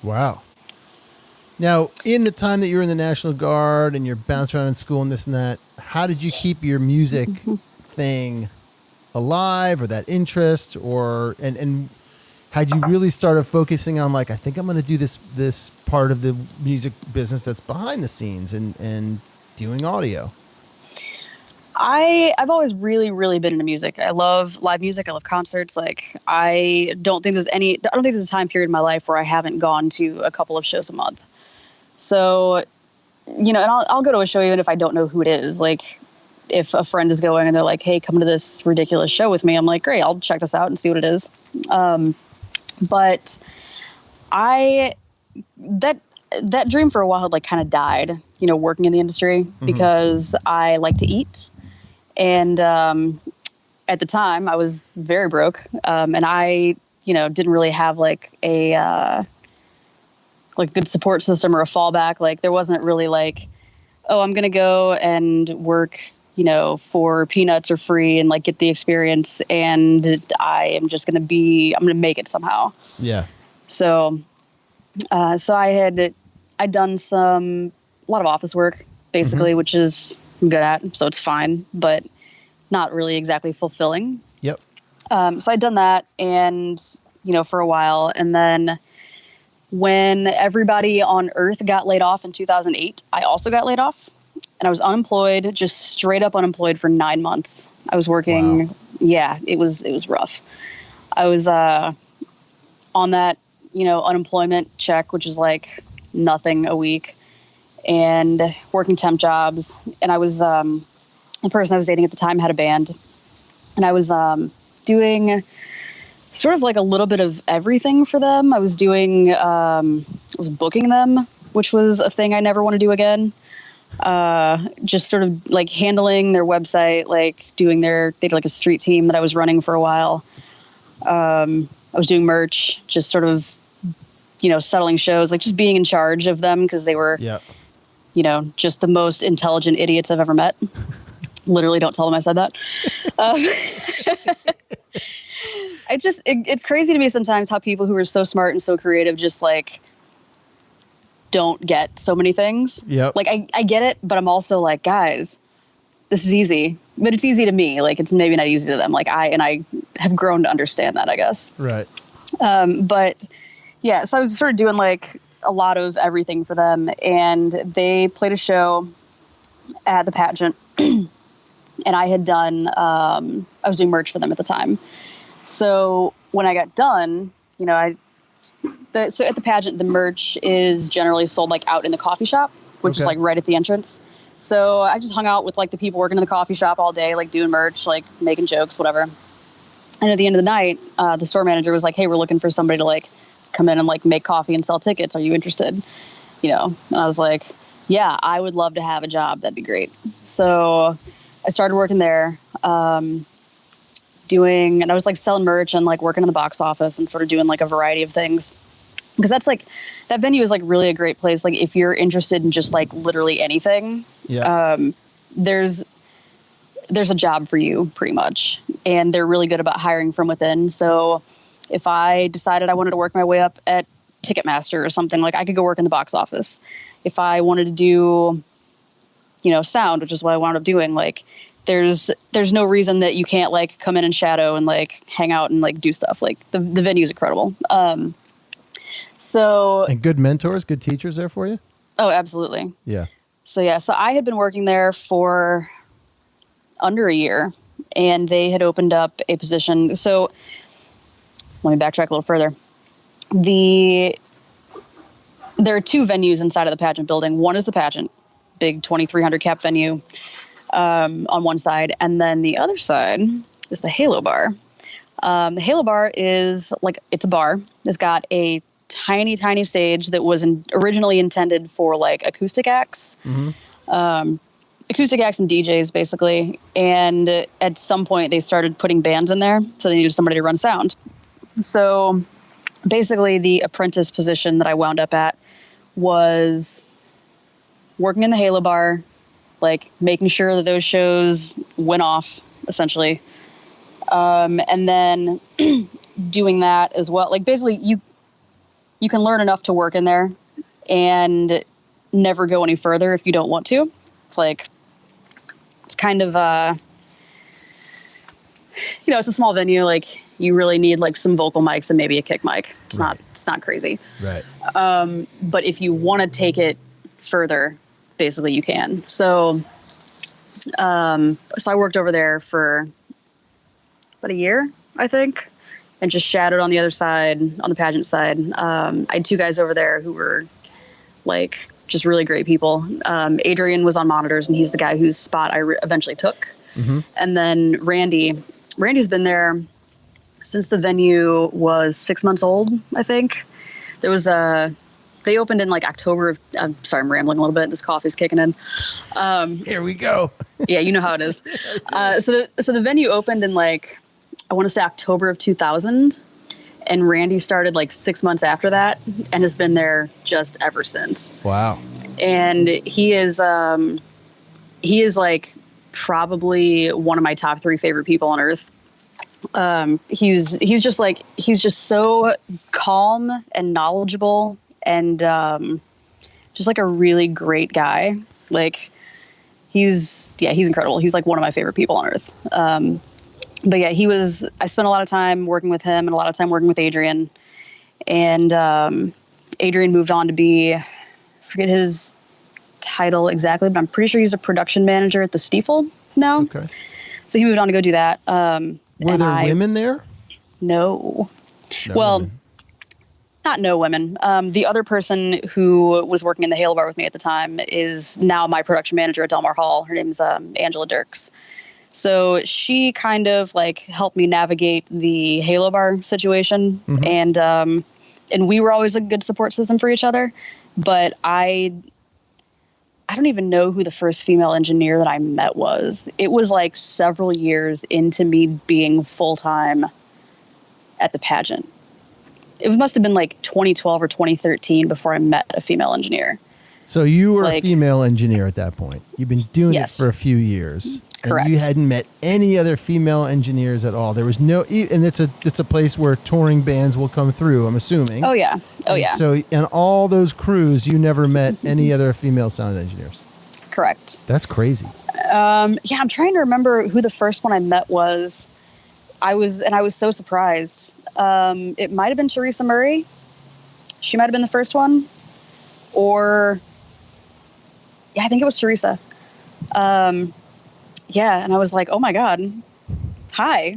Wow. Now, in the time that you were in the National Guard and you're bouncing around in school and this and that, how did you keep your music thing alive, or that interest, or and had you really started focusing on like, I think I'm going to do this part of the music business that's behind the scenes and doing audio? I've always really, really been into music. I love live music. I love concerts. Like, I don't think there's a time period in my life where I haven't gone to a couple of shows a month. So you know, and I'll go to a show even if I don't know who it is. Like if a friend is going and they're like, hey, come to this ridiculous show with me. I'm like, great, I'll check this out and see what it is. But that dream for a while had like kind of died, you know, working in the industry because I like to eat. And at the time I was very broke. And I, you know, didn't really have like a good support system or a fallback. Like there wasn't really like, oh, I'm going to go and work, you know, for peanuts or free and like get the experience. And I'm going to make it somehow. Yeah. So I'd done a lot of office work basically, which is I'm good at, so it's fine, but not really exactly fulfilling. Yep. So I'd done that and, you know, for a while. And then when everybody on Earth got laid off in 2008, I also got laid off and I was unemployed, just straight up unemployed for 9 months. I was working. Wow. Yeah, it was rough. I was, on that, you know, unemployment check, which is like nothing a week, and working temp jobs. And I was, the person I was dating at the time had a band, and I was doing sort of like a little bit of everything for them. I was doing, I was booking them, which was a thing I never want to do again. Just sort of like handling their website, like they did like a street team that I was running for a while. I was doing merch, just sort of, you know, settling shows, like just being in charge of them because they were, you know, just the most intelligent idiots I've ever met. Literally, don't tell them I said that. It's crazy to me sometimes how people who are so smart and so creative just like don't get so many things. Yep. Like I get it, but I'm also like, guys, this is easy, but it's easy to me. Like it's maybe not easy to them. Like I have grown to understand that, I guess. Right. But yeah, so I was sort of doing like a lot of everything for them, and they played a show at the pageant and I had done, I was doing merch for them at the time. So when I got done, you know, so at the pageant, the merch is generally sold like out in the coffee shop, which is like right at the entrance. So I just hung out with like the people working in the coffee shop all day, like doing merch, like making jokes, whatever. And at the end of the night, the store manager was like, hey, we're looking for somebody to like come in and like make coffee and sell tickets. Are you interested? You know? And I was like, yeah, I would love to have a job. That'd be great. So I started working there, and I was like selling merch and like working in the box office and sort of doing like a variety of things. Because that's like, that venue is like really a great place. Like if you're interested in just like literally anything, there's a job for you pretty much. And they're really good about hiring from within. So if I decided I wanted to work my way up at Ticketmaster or something, like I could go work in the box office. If I wanted to do, you know, sound, which is what I wound up doing, like there's no reason that you can't like come in and shadow and like hang out and like do stuff. Like the venue is incredible. And good mentors, good teachers there for you? Oh, absolutely. Yeah. So I had been working there for under a year, and they had opened up a position. So let me backtrack a little further. There are two venues inside of the pageant building. One is the pageant, big 2,300 cap venue on one side. And then the other side is the Halo Bar. The Halo Bar is like, it's a bar. It's got a tiny, tiny stage that was originally intended for like acoustic acts. Acoustic acts and DJs basically. And at some point they started putting bands in there. So they needed somebody to run sound. So basically the apprentice position that I wound up at was working in the Halo Bar, like making sure that those shows went off essentially. And then doing that as well. Like basically you can learn enough to work in there and never go any further if you don't want to. It's like, it's kind of, you know, it's a small venue. Like you really need like some vocal mics and maybe a kick mic. It's not crazy. Right. But if you want to take it further, basically you can. So I worked over there for about a year, I think, and just shadowed on the other side, on the pageant side. I had two guys over there who were like just really great people. Adrian was on monitors, and he's the guy whose spot I eventually took. And then Randy's been there since the venue was 6 months old, I think. There was they opened in like October of, I'm sorry, I'm rambling a little bit. This coffee's kicking in. Here we go. Yeah, you know how it is. So the venue opened in like, I want to say October of 2000. And Randy started like 6 months after that and has been there just ever since. Wow. And he is like probably one of my top 3 favorite people on earth. He's just so calm and knowledgeable and just like a really great guy. Like he's incredible. He's like one of my favorite people on earth. But yeah, I spent a lot of time working with him and a lot of time working with Adrian. And Adrian moved on to be, I forget his title exactly, but I'm pretty sure he's a production manager at the Stiefel now. Okay. So he moved on to go do that. Were there women there? No. No well, women. Not no women. The other person who was working in the Halo Bar with me at the time is now my production manager at Del Mar Hall. Her name's Angela Dirks. So she kind of like helped me navigate the Halo Bar situation. And we were always a good support system for each other. But I don't even know who the first female engineer that I met was. It was like several years into me being full-time at the pageant. It must have been like 2012 or 2013 before I met a female engineer. So you were a female engineer at that point. You've been doing it for a few years. Correct. And you hadn't met any other female engineers at all. There was no, and it's a place where touring bands will come through, I'm assuming. Oh yeah. So in all those crews, you never met any other female sound engineers. Correct. That's crazy. I'm trying to remember who the first one I met was. I was so surprised. It might have been Teresa Murray. She might have been the first one. Or yeah, I think it was Teresa. Yeah, and I was like, oh my God, hi,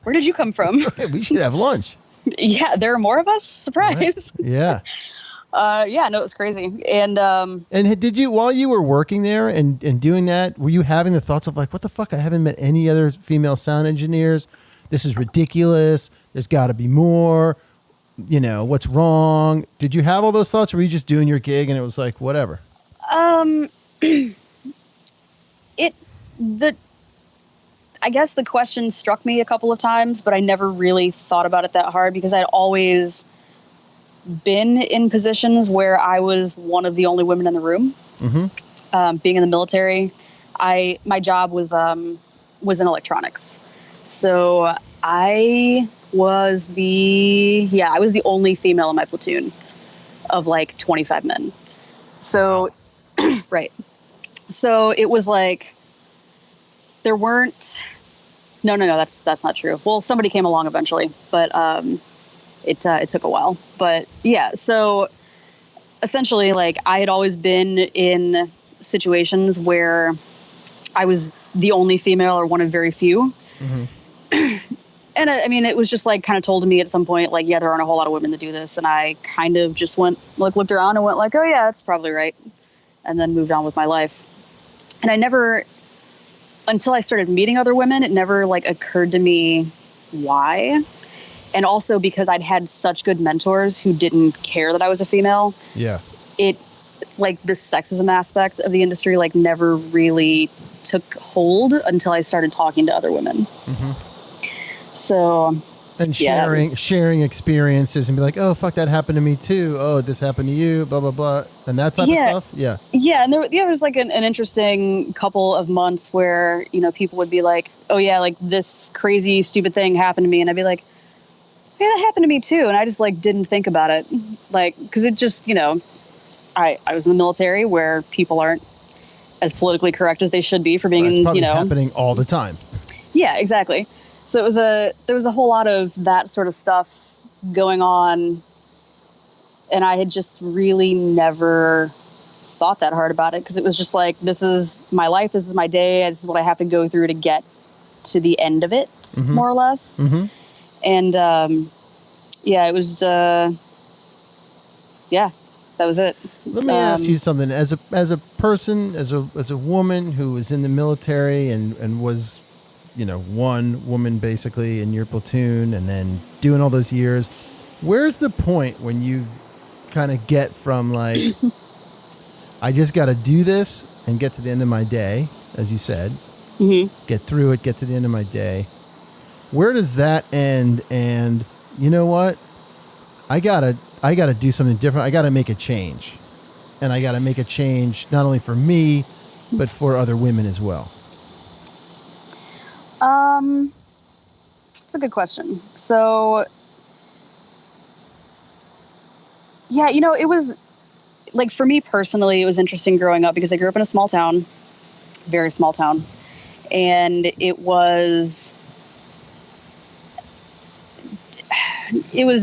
where did you come from? We should have lunch. Yeah, there are more of us? Surprise. Right. Yeah. Yeah, no, it was crazy. And did you, while you were working there and doing that, were you having the thoughts of like, what the fuck? I haven't met any other female sound engineers. This is ridiculous. There's got to be more. You know, what's wrong? Did you have all those thoughts, or were you just doing your gig and it was like, whatever? I guess the question struck me a couple of times, but I never really thought about it that hard because I'd always been in positions where I was one of the only women in the room. Being in the military, my job was in electronics. So I was the only female in my platoon of like 25 men. So, right. So it was like, there weren't, no, that's not true. Well, somebody came along eventually, but it took a while. But yeah, so essentially, like, I had always been in situations where I was the only female or one of very few. And I mean, it was just like kind of told to me at some point, like, yeah, there aren't a whole lot of women that do this. And I kind of just looked around and went like, oh yeah, that's probably right. And then moved on with my life. And I never, until I started meeting other women, it never like occurred to me why. And also because I'd had such good mentors who didn't care that I was a female. Yeah. It, like, the sexism aspect of the industry, like, never really took hold until I started talking to other women. So, and sharing experiences and be like, oh, fuck, that happened to me too. Oh, this happened to you, blah, blah, blah. And that type of stuff. Yeah. Yeah. And there was like an interesting couple of months where, you know, people would be like, oh yeah, like this crazy, stupid thing happened to me. And I'd be like, yeah, that happened to me too. And I just like didn't think about it. Like, cause it just, you know, I was in the military where people aren't as politically correct as they should be for being in, you know, happening all the time. Yeah, exactly. So there was a whole lot of that sort of stuff going on, and I had just really never thought that hard about it because it was just like, this is my life, this is my day, this is what I have to go through to get to the end of it, more or less. And yeah, it was, yeah. that was it. Let me ask you something. As a person, as a woman who was in the military and was, one woman basically in your platoon, and then doing all those years, where's the point when you kind of get from like, I just got to do this and get to the end of my day, as you said, get through it, get to the end of my day. Where does that end? And you know what? I gotta do something different. I gotta make a change, and I gotta make a change not only for me, but for other women as well. It's a good question. So, yeah, it was like, for me personally, it was interesting growing up because I grew up in a small town, very small town, and it was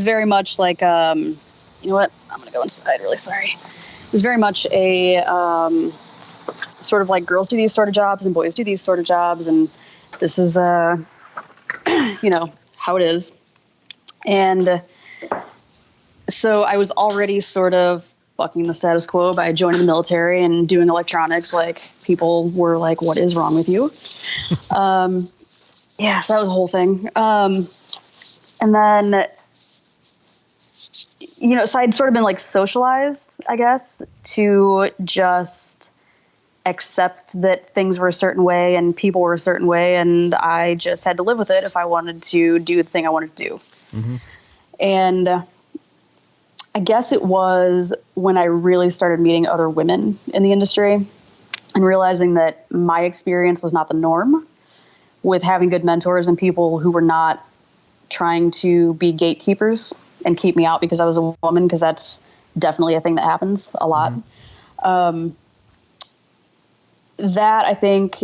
very much like, you know what? I'm going to go inside. Really sorry. It was very much a sort of like girls do these sort of jobs and boys do these sort of jobs. And this is, how it is. And so I was already sort of bucking the status quo by joining the military and doing electronics. Like, people were like, what is wrong with you? Yeah, so that was the whole thing. And then, so I'd sort of been like socialized, I guess, to just accept that things were a certain way and people were a certain way. And I just had to live with it if I wanted to do the thing I wanted to do. Mm-hmm. And I guess it was when I really started meeting other women in the industry and realizing that my experience was not the norm, with having good mentors and people who were not trying to be gatekeepers and keep me out because I was a woman, because that's definitely a thing that happens a lot. Mm-hmm. That, I think,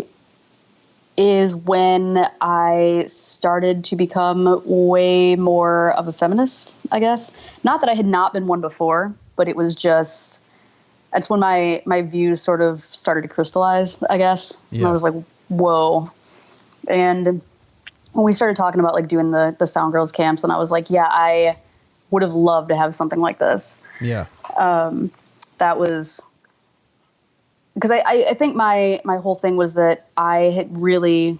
is when I started to become way more of a feminist, I guess. Not that I had not been one before, but it was just, that's when my views sort of started to crystallize, I guess. Yeah. And I was like, whoa. And when we started talking about like doing the Sound Girls camps, and I was like, yeah, I would have loved to have something like this. Yeah. That was, because I think my whole thing was that I had really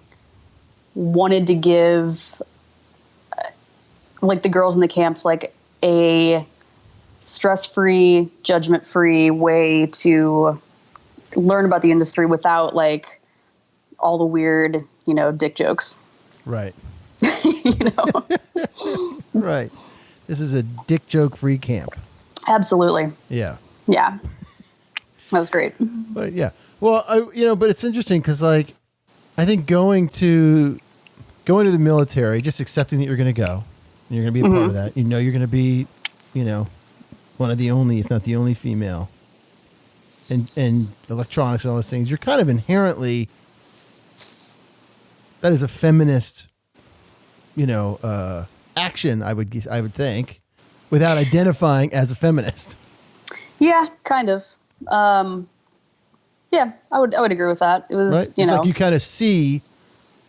wanted to give like the girls in the camps like a stress-free, judgment-free way to learn about the industry without like all the weird, dick jokes. Right. Right. This is a dick joke free camp. Absolutely. Yeah. Yeah. That was great. But yeah. Well, but it's interesting because like, I think going to the military, just accepting that you're going to go, and you're going to be a part of that. You're going to be, one of the only, if not the only female and electronics and all those things. You're kind of inherently, that is a feminist, action, I would think, without identifying as a feminist. Yeah, kind of. Yeah, I would agree with that. It was, right? It's like you kind of see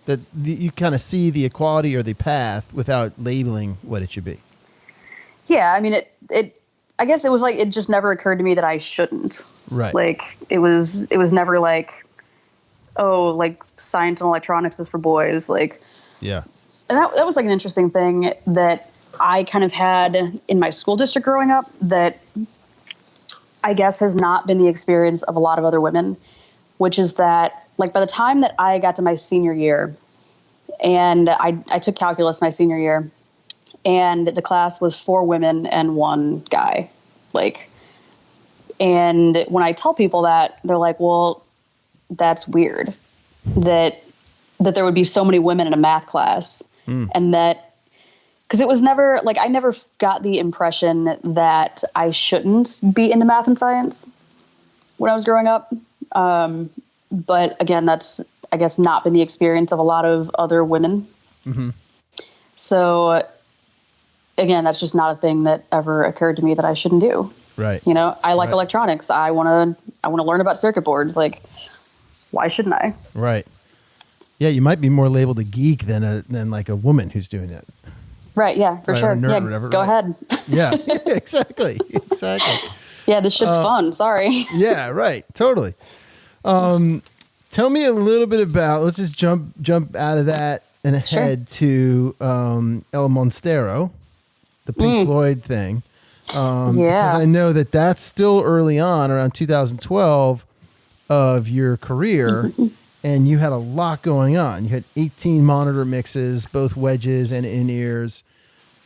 that you kind of see the equality or the path without labeling what it should be. Yeah, I mean, I guess it was like, it just never occurred to me that I shouldn't. Right. Like, it was never like, oh, like science and electronics is for boys. Like, yeah. And that was like an interesting thing that I kind of had in my school district growing up that I guess has not been the experience of a lot of other women, which is that like by the time that I got to my senior year, and I took calculus my senior year, and the class was 4 women and 1 guy. Like, and when I tell people that, they're like, well, that's weird that there would be so many women in a math class. And that, because it was never like, I never got the impression that I shouldn't be into math and science when I was growing up. But again, that's, I guess, not been the experience of a lot of other women. Mm-hmm. So again, that's just not a thing that ever occurred to me that I shouldn't do. Right. I like electronics. I want to learn about circuit boards. Like, why shouldn't I? Right. Yeah, you might be more labeled a geek than like a woman who's doing that. Right. Yeah, for sure. Yeah, go ahead. Yeah, exactly. Yeah, this shit's fun. Sorry. Yeah, right. Totally. Tell me a little bit about, let's just jump out of that and head to El Monstero, the Pink Floyd thing. Because I know that that's still early on, around 2012 of your career, and you had a lot going on. You had 18 monitor mixes, both wedges and in-ears,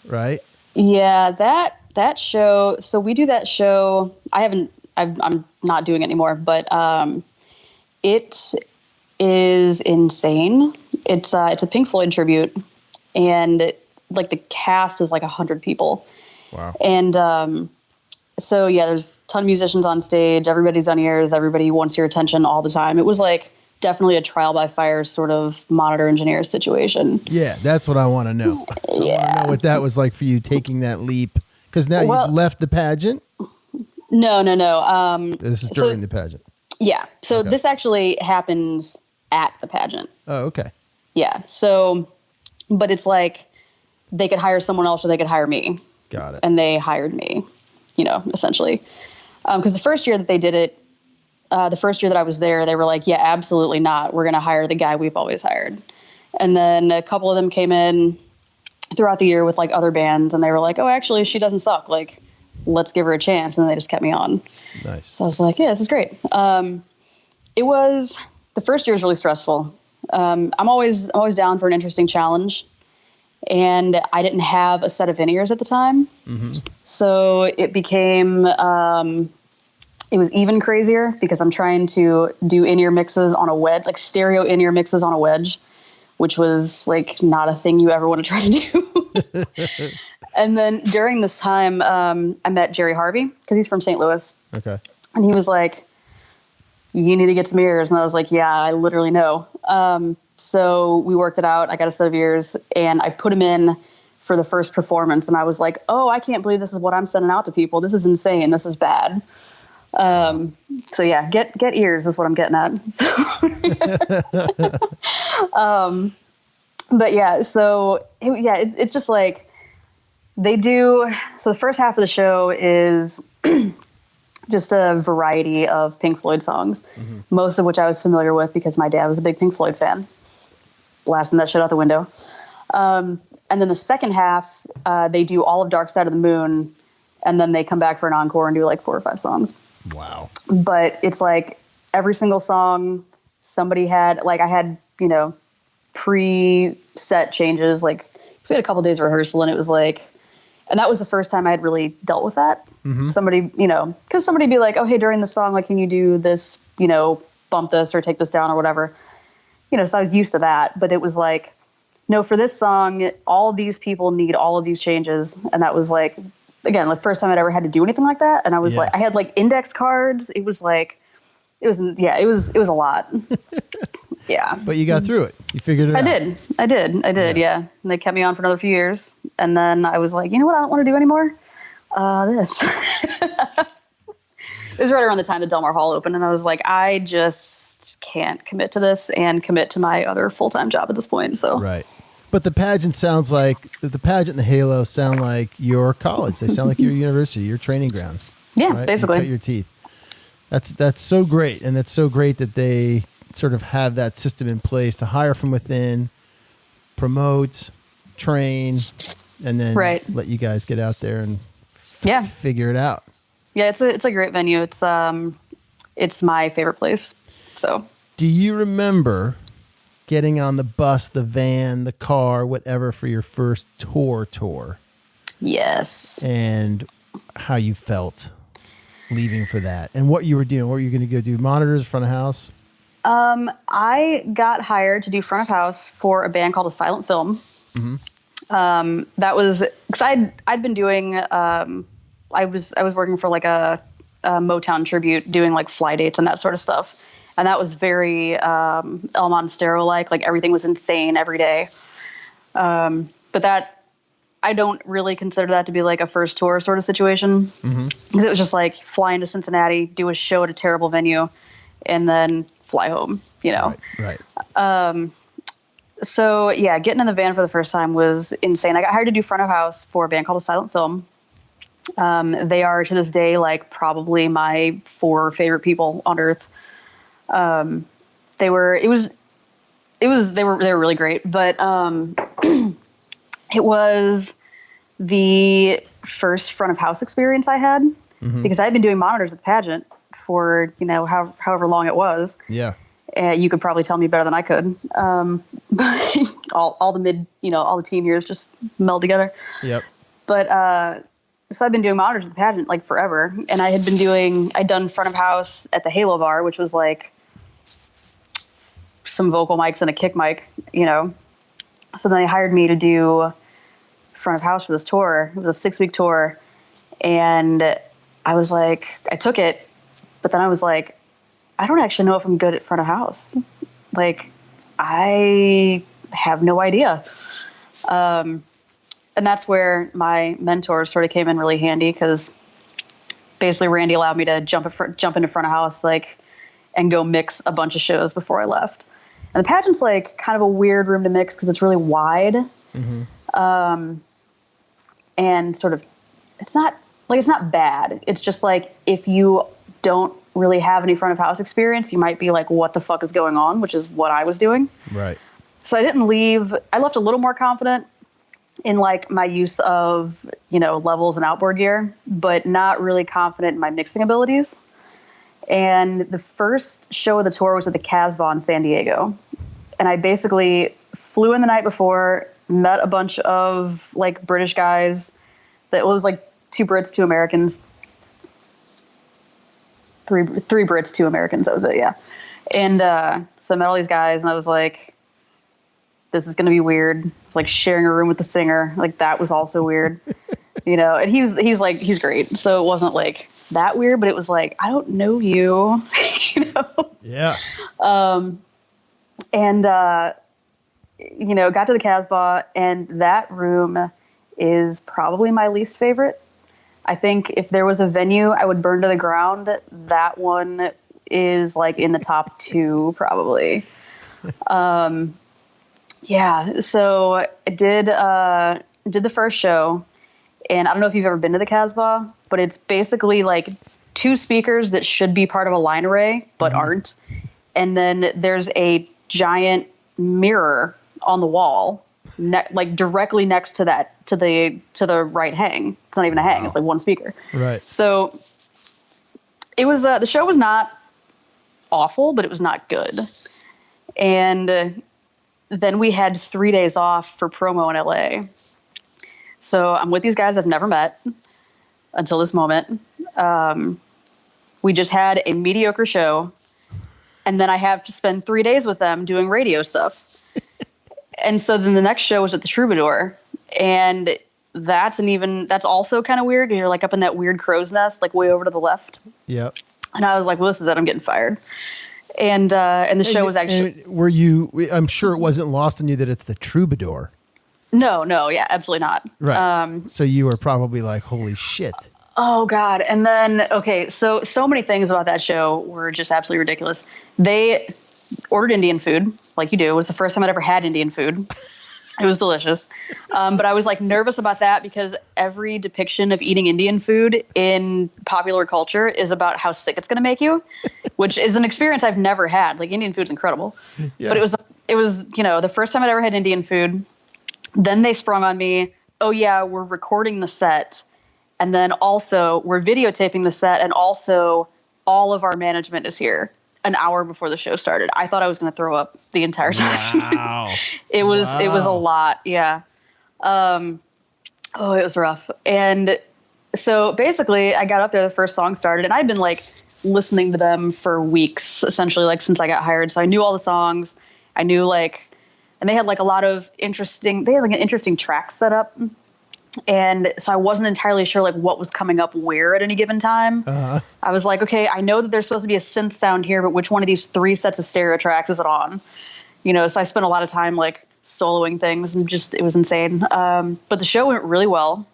right? Yeah, that show. So we do that show. I'm not doing it anymore, but it is insane. It's a Pink Floyd tribute, and like the cast is like 100 people. Wow. And so yeah, there's a ton of musicians on stage. Everybody's on ears. Everybody wants your attention all the time. It was like definitely a trial by fire sort of Monitor Engineer situation. Yeah, that's what I want to know. I want to know what that was like for you, taking that leap. Because now you've left the pageant? No. This is during the pageant. Yeah. So this actually happens at the pageant. Oh, okay. Yeah. So, but it's like they could hire someone else or they could hire me. Got it. And they hired me, essentially. Because the first year that they did it, the first year that I was there, they were like, yeah, absolutely not. We're going to hire the guy we've always hired. And then a couple of them came in throughout the year with like other bands, and they were like, oh, actually, she doesn't suck. Like, let's give her a chance. And then they just kept me on. Nice. So I was like, yeah, this is great. It was, the first year was really stressful. I'm always down for an interesting challenge. And I didn't have a set of in-ears at the time. Mm-hmm. So it became, it was even crazier because I'm trying to do in-ear mixes on a wedge, like stereo in-ear mixes on a wedge, which was like not a thing you ever want to try to do. And then during this time, I met Jerry Harvey because he's from St. Louis. Okay. And he was like, you need to get some ears. And I was like, yeah, I literally know. So we worked it out. I got a set of ears and I put them in for the first performance. And I was like, oh, I can't believe this is what I'm sending out to people. This is insane. This is bad. So yeah, get ears is what I'm getting at. So, but yeah, so it's just like they do. So the first half of the show is just a variety of Pink Floyd songs, most of which I was familiar with because my dad was a big Pink Floyd fan. Blasting that shit out the window. And then the second half, they do all of Dark Side of the Moon, and then they come back for an encore and do like 4 or 5 songs. Wow. But it's like every single song somebody had, like I had, pre-set changes, like, so we had a couple days of rehearsal and it was like, and that was the first time I had really dealt with that. Mm-hmm. Somebody, because somebody'd be like, oh, hey, during the song, like, can you do this, bump this or take this down or whatever. So I was used to that, but it was like, no, for this song, all these people need all of these changes. And that was like, again, like first time I'd ever had to do anything like that. And I was like, I had like index cards. It was like, it was a lot. Yeah. But you got through it. You figured it out. I did. Yeah. And they kept me on for another few years. And then I was like, you know what? I don't want to do anymore. This. It was right around the time that Del Mar Hall opened. And I was like, I just can't commit to this and commit to my other full-time job at this point. So right. But the pageant sounds like the pageant and the halo sound like your college. They sound like your university, your training ground. Yeah, right? basically. You cut your teeth. That's so great. And that's so great that they sort of have that system in place to hire from within, promote, train, and then let you guys get out there and figure it out. Yeah, it's a great venue. It's my favorite place. So, do you remember getting on the bus, the van, the car, whatever for your first tour? Yes. And how you felt leaving for that and what you were doing? What were you going to go do? Monitors, front of house? I got hired to do front of house for a band called A Silent Film. Mm-hmm. That was because I'd been doing, I was working for like a Motown tribute, doing like fly dates and that sort of stuff. And that was very El Monstero like everything was insane every day. But that, I don't really consider that to be like a first tour sort of situation. Mm-hmm. Because it was just like fly into Cincinnati, do a show at a terrible venue, and then fly home, Right. So yeah, getting in the van for the first time was insane. I got hired to do front of house for a band called A Silent Film. They are to this day, like probably my 4 favorite people on earth. They were really great, but, it was the first front of house experience I had because I'd been doing monitors at the pageant for, however long it was. Yeah. You could probably tell me better than I could. But all the teen years just meld together. Yep. But, so I've been doing monitors at the pageant like forever. And I'd done front of house at the Halo Bar, which was like some vocal mics and a kick mic, So then they hired me to do front of house for this tour. It was a 6-week tour. And I was like, I took it, but then I was like, I don't actually know if I'm good at front of house. Like, I have no idea. And that's where my mentors sort of came in really handy because basically Randy allowed me to jump into front of house, and go mix a bunch of shows before I left. And the pageant's like kind of a weird room to mix because it's really wide. And sort of, it's not bad. It's just like, if you don't really have any front of house experience, you might be like, what the fuck is going on? Which is what I was doing. Right. So I didn't leave. I left a little more confident in like my use of, levels and outboard gear, but not really confident in my mixing abilities. And the first show of the tour was at the Casbah in San Diego. And I basically flew in the night before, met a bunch of like British guys. That was like 2 Brits, 2 Americans. 3 Brits, 2 Americans. That was it. Yeah. And so I met all these guys and I was like, this is going to be weird. It's like sharing a room with the singer. Like that was also weird, and he's great. So it wasn't like that weird, but it was like, I don't know you, Yeah. And, got to the Casbah, and that room is probably my least favorite. I think if there was a venue I would burn to the ground, that one is like in the top 2 probably. Yeah. So I did the first show, and I don't know if you've ever been to the Casbah, but it's basically like 2 speakers that should be part of a line array, but aren't. And then there's a giant mirror on the wall, like directly next to the right hang. It's not even a hang. Wow. It's like 1 speaker. Right. So it was, the show was not awful, but it was not good. And then we had 3 days off for promo in LA. So I'm with these guys I've never met until this moment. We just had a mediocre show, and then I have to spend 3 days with them doing radio stuff. And so then the next show was at the Troubadour, and that's also kind of weird because you're like up in that weird crow's nest, like way over to the left. Yep. And I was like, well, this is it. I'm getting fired. And the show was actually. Were you? I'm sure it wasn't lost on you that it's the Troubadour. No, yeah, absolutely not. Right. So you were probably like, holy shit. Oh God. And then, okay. So many things about that show were just absolutely ridiculous. They ordered Indian food like you do. It was the first time I'd ever had Indian food. It was delicious. But I was like nervous about that because every depiction of eating Indian food in popular culture is about how sick it's going to make you, which is an experience I've never had. Like Indian food's incredible, yeah. But it was, the first time I'd ever had Indian food. Then they sprung on me, oh yeah, we're recording the set. And then also we're videotaping the set. And also all of our management is here an hour before the show started. I thought I was going to throw up the entire time. Wow. It was a lot. Yeah. It was rough. And so basically I got up there, the first song started, and I'd been like listening to them for weeks, essentially, like since I got hired. So I knew all the songs. I knew and they had like a lot of an interesting track setup. And so I wasn't entirely sure like what was coming up where at any given time. Uh-huh. I was like, okay, I know that there's supposed to be a synth sound here, but which one of these 3 sets of stereo tracks is it on? So I spent a lot of time like soloing things, and just, it was insane. But the show went really well,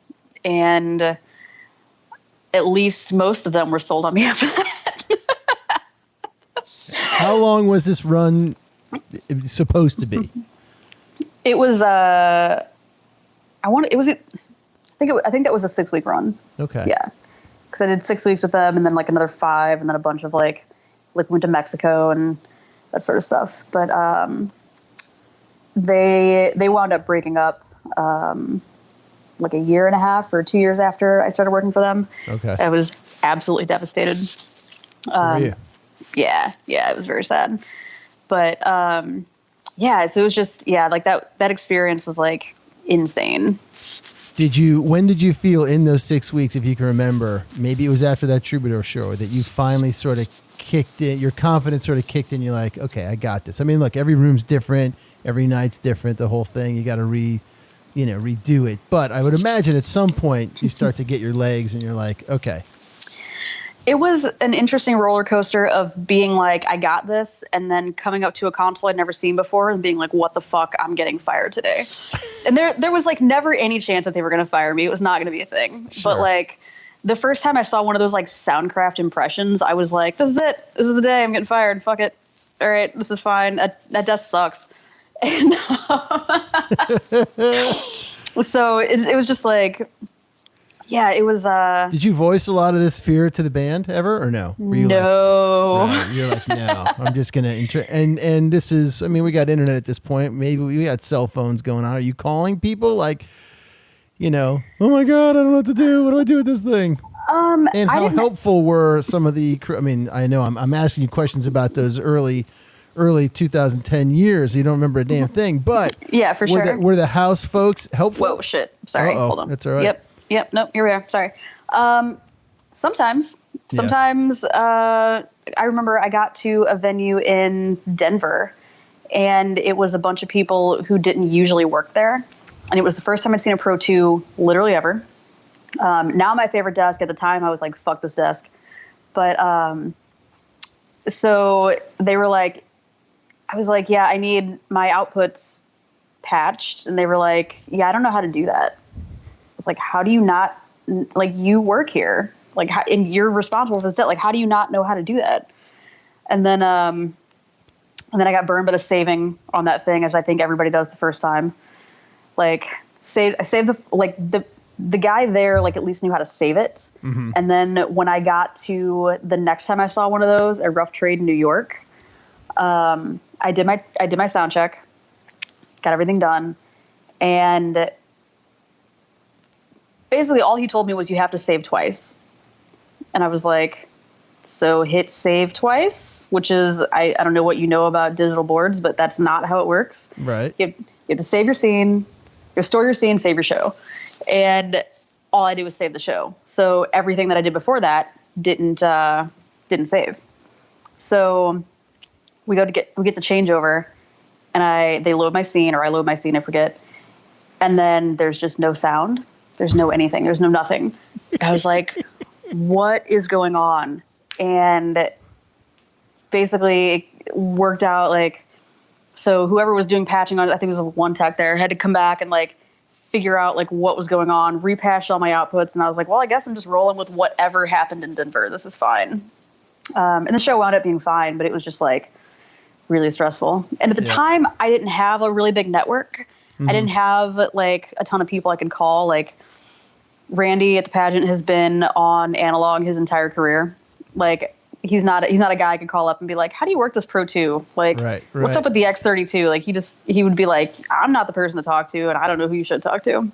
and at least most of them were sold on me after that. How long was this run supposed to be? It was, I think that was a 6-week run. Okay. Yeah. Cause I did 6 weeks with them and then like another 5 and then a bunch of like went to Mexico and that sort of stuff. But, they wound up breaking up, like a year and a half or 2 years after I started working for them. Okay. I was absolutely devastated. Yeah, it was very sad. But yeah, so it was just like that experience was like insane. When did you feel in those 6 weeks, if you can remember, maybe it was after that Troubadour show, that you finally sort of kicked in, your confidence sort of kicked in, you're like, okay, I got this. I mean, look, every room's different, every night's different, the whole thing, you got to redo it. But I would imagine at some point you start to get your legs and you're like, okay. It was an interesting roller coaster of being like, I got this, and then coming up to a console I'd never seen before and being like, what the fuck, I'm getting fired today. And there was like never any chance that they were going to fire me. It was not going to be a thing. Sure. But like the first time I saw one of those like Soundcraft impressions, I was like, this is it. This is the day I'm getting fired. Fuck it. All right, this is fine. That desk sucks. And so it was just like, yeah, it was. Did you voice a lot of this fear to the band ever, or no? Were you no. Like, right, you're like, no, I'm just gonna and this is. I mean, we got internet at this point. Maybe we got cell phones going on. Are you calling people like, oh my god, I don't know what to do. What do I do with this thing? And how helpful were some of the? I mean, I know I'm asking you questions about those early 2010 years. You don't remember a damn thing, but yeah, for sure. Were the house folks helpful? Whoa, shit. Sorry, hold on. That's all right. Yep. Nope. Here we are. Sorry. Sometimes, I remember I got to a venue in Denver and it was a bunch of people who didn't usually work there. And it was the first time I'd seen a Pro 2 literally ever. Now my favorite desk. At the time I was like, fuck this desk. But, so they were like, I was like, yeah, I need my outputs patched. And they were like, yeah, I don't know how to do that. It's like, how do you not, like, you work here, like, and you're responsible for this, like, how do you not know how to do that? And then I got burned by the saving on that thing, as I think everybody does the first time. Like, I saved the guy there, like, at least knew how to save it. Mm-hmm. And then when I got to the next time I saw one of those, a rough trade in New York, I did my sound check, got everything done, and basically all he told me was you have to save twice. And I was like, so hit save twice, which is, I don't know what you know about digital boards, but that's not how it works. Right. You have to save your scene, restore your scene, save your show. And all I did was save the show. So everything that I did before that didn't save. So we get the changeover and they load my scene, or I load my scene, I forget. And then there's just no sound. There's no anything. There's no nothing. I was like, what is going on? And basically it worked out like, so whoever was doing patching on it, I think it was one tech there, had to come back and like figure out like what was going on, repatched all my outputs. And I was like, well, I guess I'm just rolling with whatever happened in Denver. This is fine. And the show wound up being fine, but it was just like really stressful. And at the time I didn't have a really big network. Mm-hmm. I didn't have like a ton of people I could call. Like Randy at the pageant has been on analog his entire career. Like he's not a guy I could call up and be like, how do you work this Pro 2? Like, what's up with the X32? Like he would be like, I'm not the person to talk to, and I don't know who you should talk to.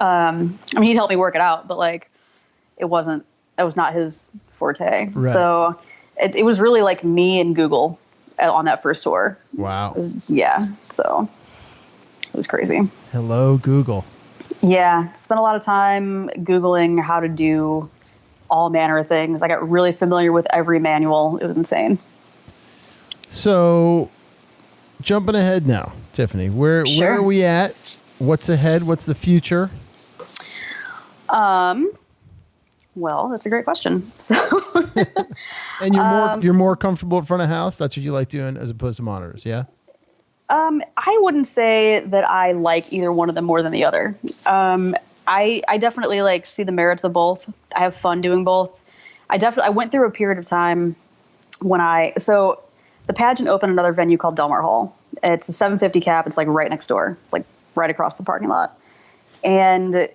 I mean, he'd help me work it out, but like, that was not his forte. Right. So it was really like me and Google on that first tour. Wow. So it was crazy. Hello, Google. Yeah. Spent a lot of time Googling how to do all manner of things. I got really familiar with every manual. It was insane. So jumping ahead now, Tiffany, where are we at? What's ahead? What's the future? Well, that's a great question. So, and you're more comfortable in front of house. That's what you like doing as opposed to monitors. Yeah. I wouldn't say that I like either one of them more than the other. I definitely like see the merits of both. I have fun doing both. I went through a period of time when so the pageant opened another venue called Delmar Hall. It's a 750 cap. It's like right next door, like right across the parking lot. And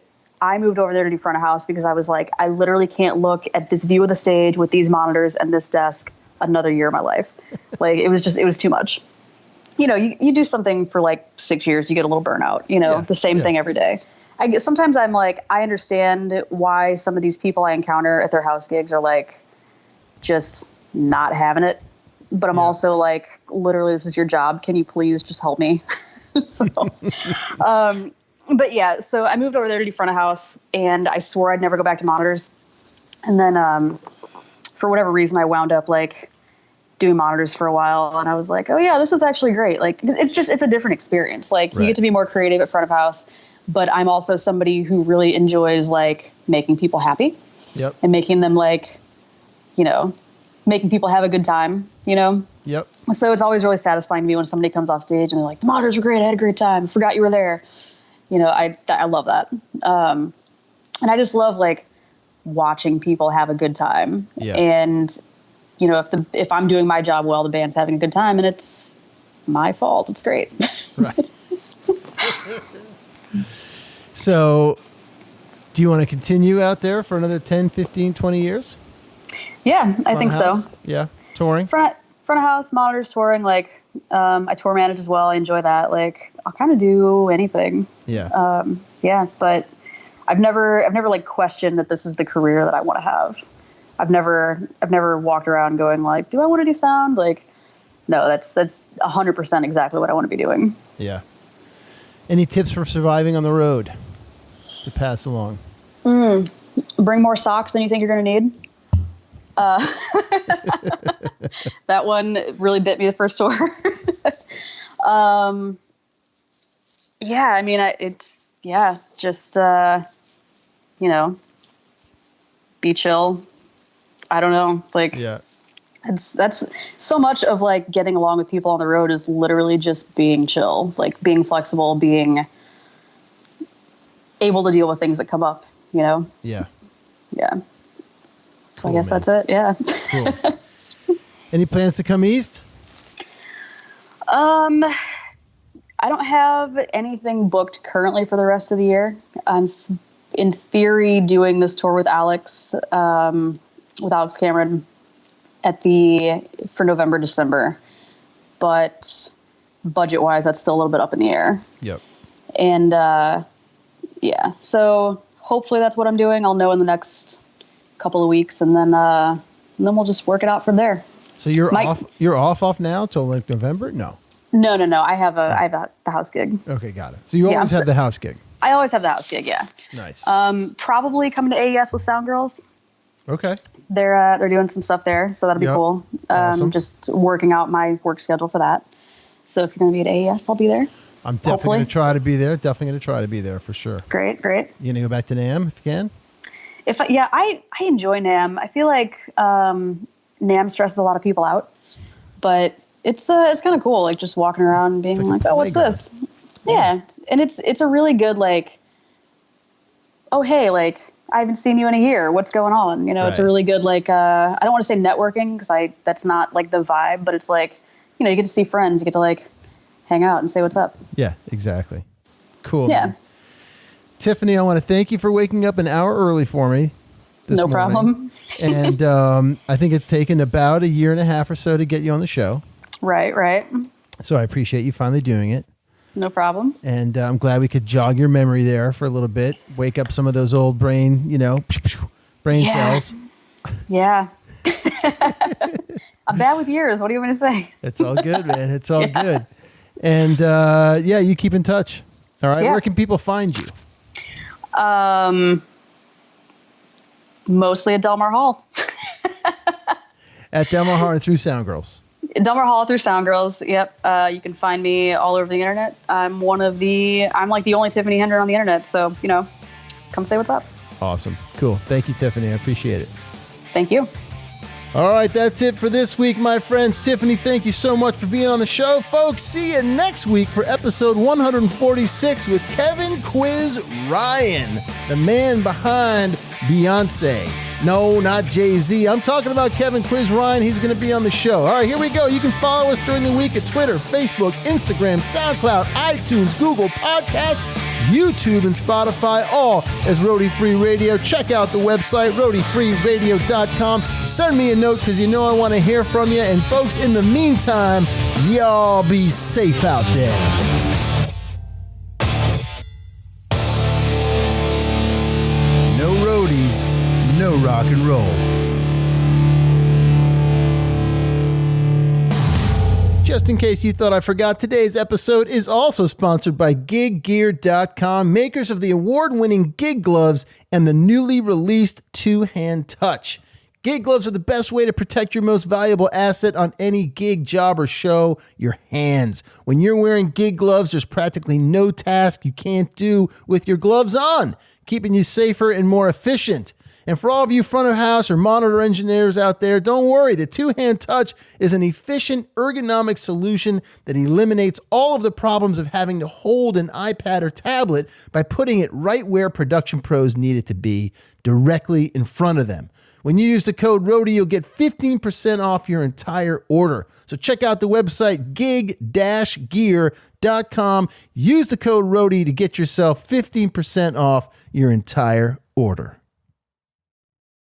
I moved over there to do front of house because I was like, I literally can't look at this view of the stage with these monitors and this desk another year of my life. Like, it was too much. You know, you do something for like 6 years, you get a little burnout, you know, the same thing every day. Sometimes I'm like, I understand why some of these people I encounter at their house gigs are like, just not having it. But I'm also like, literally, this is your job. Can you please just help me? So, but yeah, so I moved over there to do front of house, and I swore I'd never go back to monitors. And then, for whatever reason, I wound up like doing monitors for a while, and I was like, oh yeah, this is actually great. Like, it's a different experience. Like, you get to be more creative at front of house, but I'm also somebody who really enjoys like making people happy and making them like, you know, making people have a good time, you know? Yep. So it's always really satisfying to me when somebody comes off stage and they're like, the monitors were great. I had a great time. Forgot you were there. You know, I love that. And I just love like watching people have a good time. Yeah. And, you know, if I'm doing my job well, the band's having a good time, and it's my fault. It's great. Right. So do you want to continue out there for another 10, 15, 20 years? Yeah, I think so. Yeah. Touring? Front of house, monitors, touring. Like, I tour manage as well. I enjoy that. Like, I'll kind of do anything. Yeah. Yeah, but I've never like questioned that this is the career that I want to have. I've never walked around going like, do I want to do sound? Like, no, that's 100% exactly what I want to be doing. Yeah. Any tips for surviving on the road to pass along? Bring more socks than you think you're going to need. That one really bit me the first tour. Yeah, I mean, just, you know, be chill. I don't know. Like, that's so much of like getting along with people on the road is literally just being chill, like being flexible, being able to deal with things that come up, you know? Yeah. Yeah. So Cool, I guess man. that's it. Yeah. Cool. Any plans to come east? I don't have anything booked currently for the rest of the year. I'm in theory doing this tour with Alex Cameron for November, December, but budget wise, that's still a little bit up in the air. Yep. And, yeah, so hopefully that's what I'm doing. I'll know in the next couple of weeks, and then we'll just work it out from there. So you're off now till like November? No. I have the house gig. Okay, got it. So you always have the house gig. I always have the house gig. Yeah. Nice. Probably coming to AES with Sound Girls. Okay. They're doing some stuff there, so that'll be cool. Awesome. Just working out my work schedule for that. So if you're going to be at AES, I'll be there. I'm definitely going to try to be there. Definitely going to try to be there for sure. Great. You going to go back to NAMM if you can? I enjoy NAMM. I feel like NAMM stresses a lot of people out, but it's kind of cool, like just walking around and being like, oh, what's this? Yeah. And it's a really good, like, oh, hey, like, I haven't seen you in a year. What's going on? You know, It's a really good, like, I don't want to say networking because that's not like the vibe, but it's like, you know, you get to see friends, you get to like hang out and say what's up. Yeah, exactly. Cool. Yeah. Man. Tiffany, I want to thank you for waking up an hour early for me this morning. No problem. And I think it's taken about a year and a half or so to get you on the show. Right. So I appreciate you finally doing it. No problem. And I'm glad we could jog your memory there for a little bit, wake up some of those old brain cells. Yeah. I'm bad with years. What do you want me to say? It's all good, man. It's all good. And you keep in touch. All right. Yeah. Where can people find you? Mostly at Delmar Hall. At Delmar Hall and through Sound Girls. Delmar Hall through Sound Girls. Yep. You can find me all over the internet. I'm like the only Tiffany Hendren on the internet. So, you know, come say what's up. Awesome. Cool. Thank you, Tiffany. I appreciate it. Thank you. All right. That's it for this week, my friends. Tiffany, thank you so much for being on the show. Folks, see you next week for episode 146 with Kevin Quiz Ryan, the man behind Beyonce. No, not Jay-Z. I'm talking about Kevin Quiz Ryan. He's going to be on the show. All right, here we go. You can follow us during the week at Twitter, Facebook, Instagram, SoundCloud, iTunes, Google Podcast, YouTube, and Spotify, all as Roadie Free Radio. Check out the website, roadiefreeradio.com. Send me a note because you know I want to hear from you. And folks, in the meantime, y'all be safe out there. No roadies, no rock and roll. Just in case you thought I forgot, today's episode is also sponsored by GigGear.com, makers of the award-winning gig gloves and the newly released two-hand touch. Gig gloves are the best way to protect your most valuable asset on any gig, job, or show, your hands. When you're wearing gig gloves, there's practically no task you can't do with your gloves on, keeping you safer and more efficient. And for all of you front of house or monitor engineers out there, don't worry. The two-hand touch is an efficient, ergonomic solution that eliminates all of the problems of having to hold an iPad or tablet by putting it right where production pros need it to be, directly in front of them. When you use the code Roadie, you'll get 15% off your entire order. So check out the website gig-gear.com. Use the code Roadie to get yourself 15% off your entire order.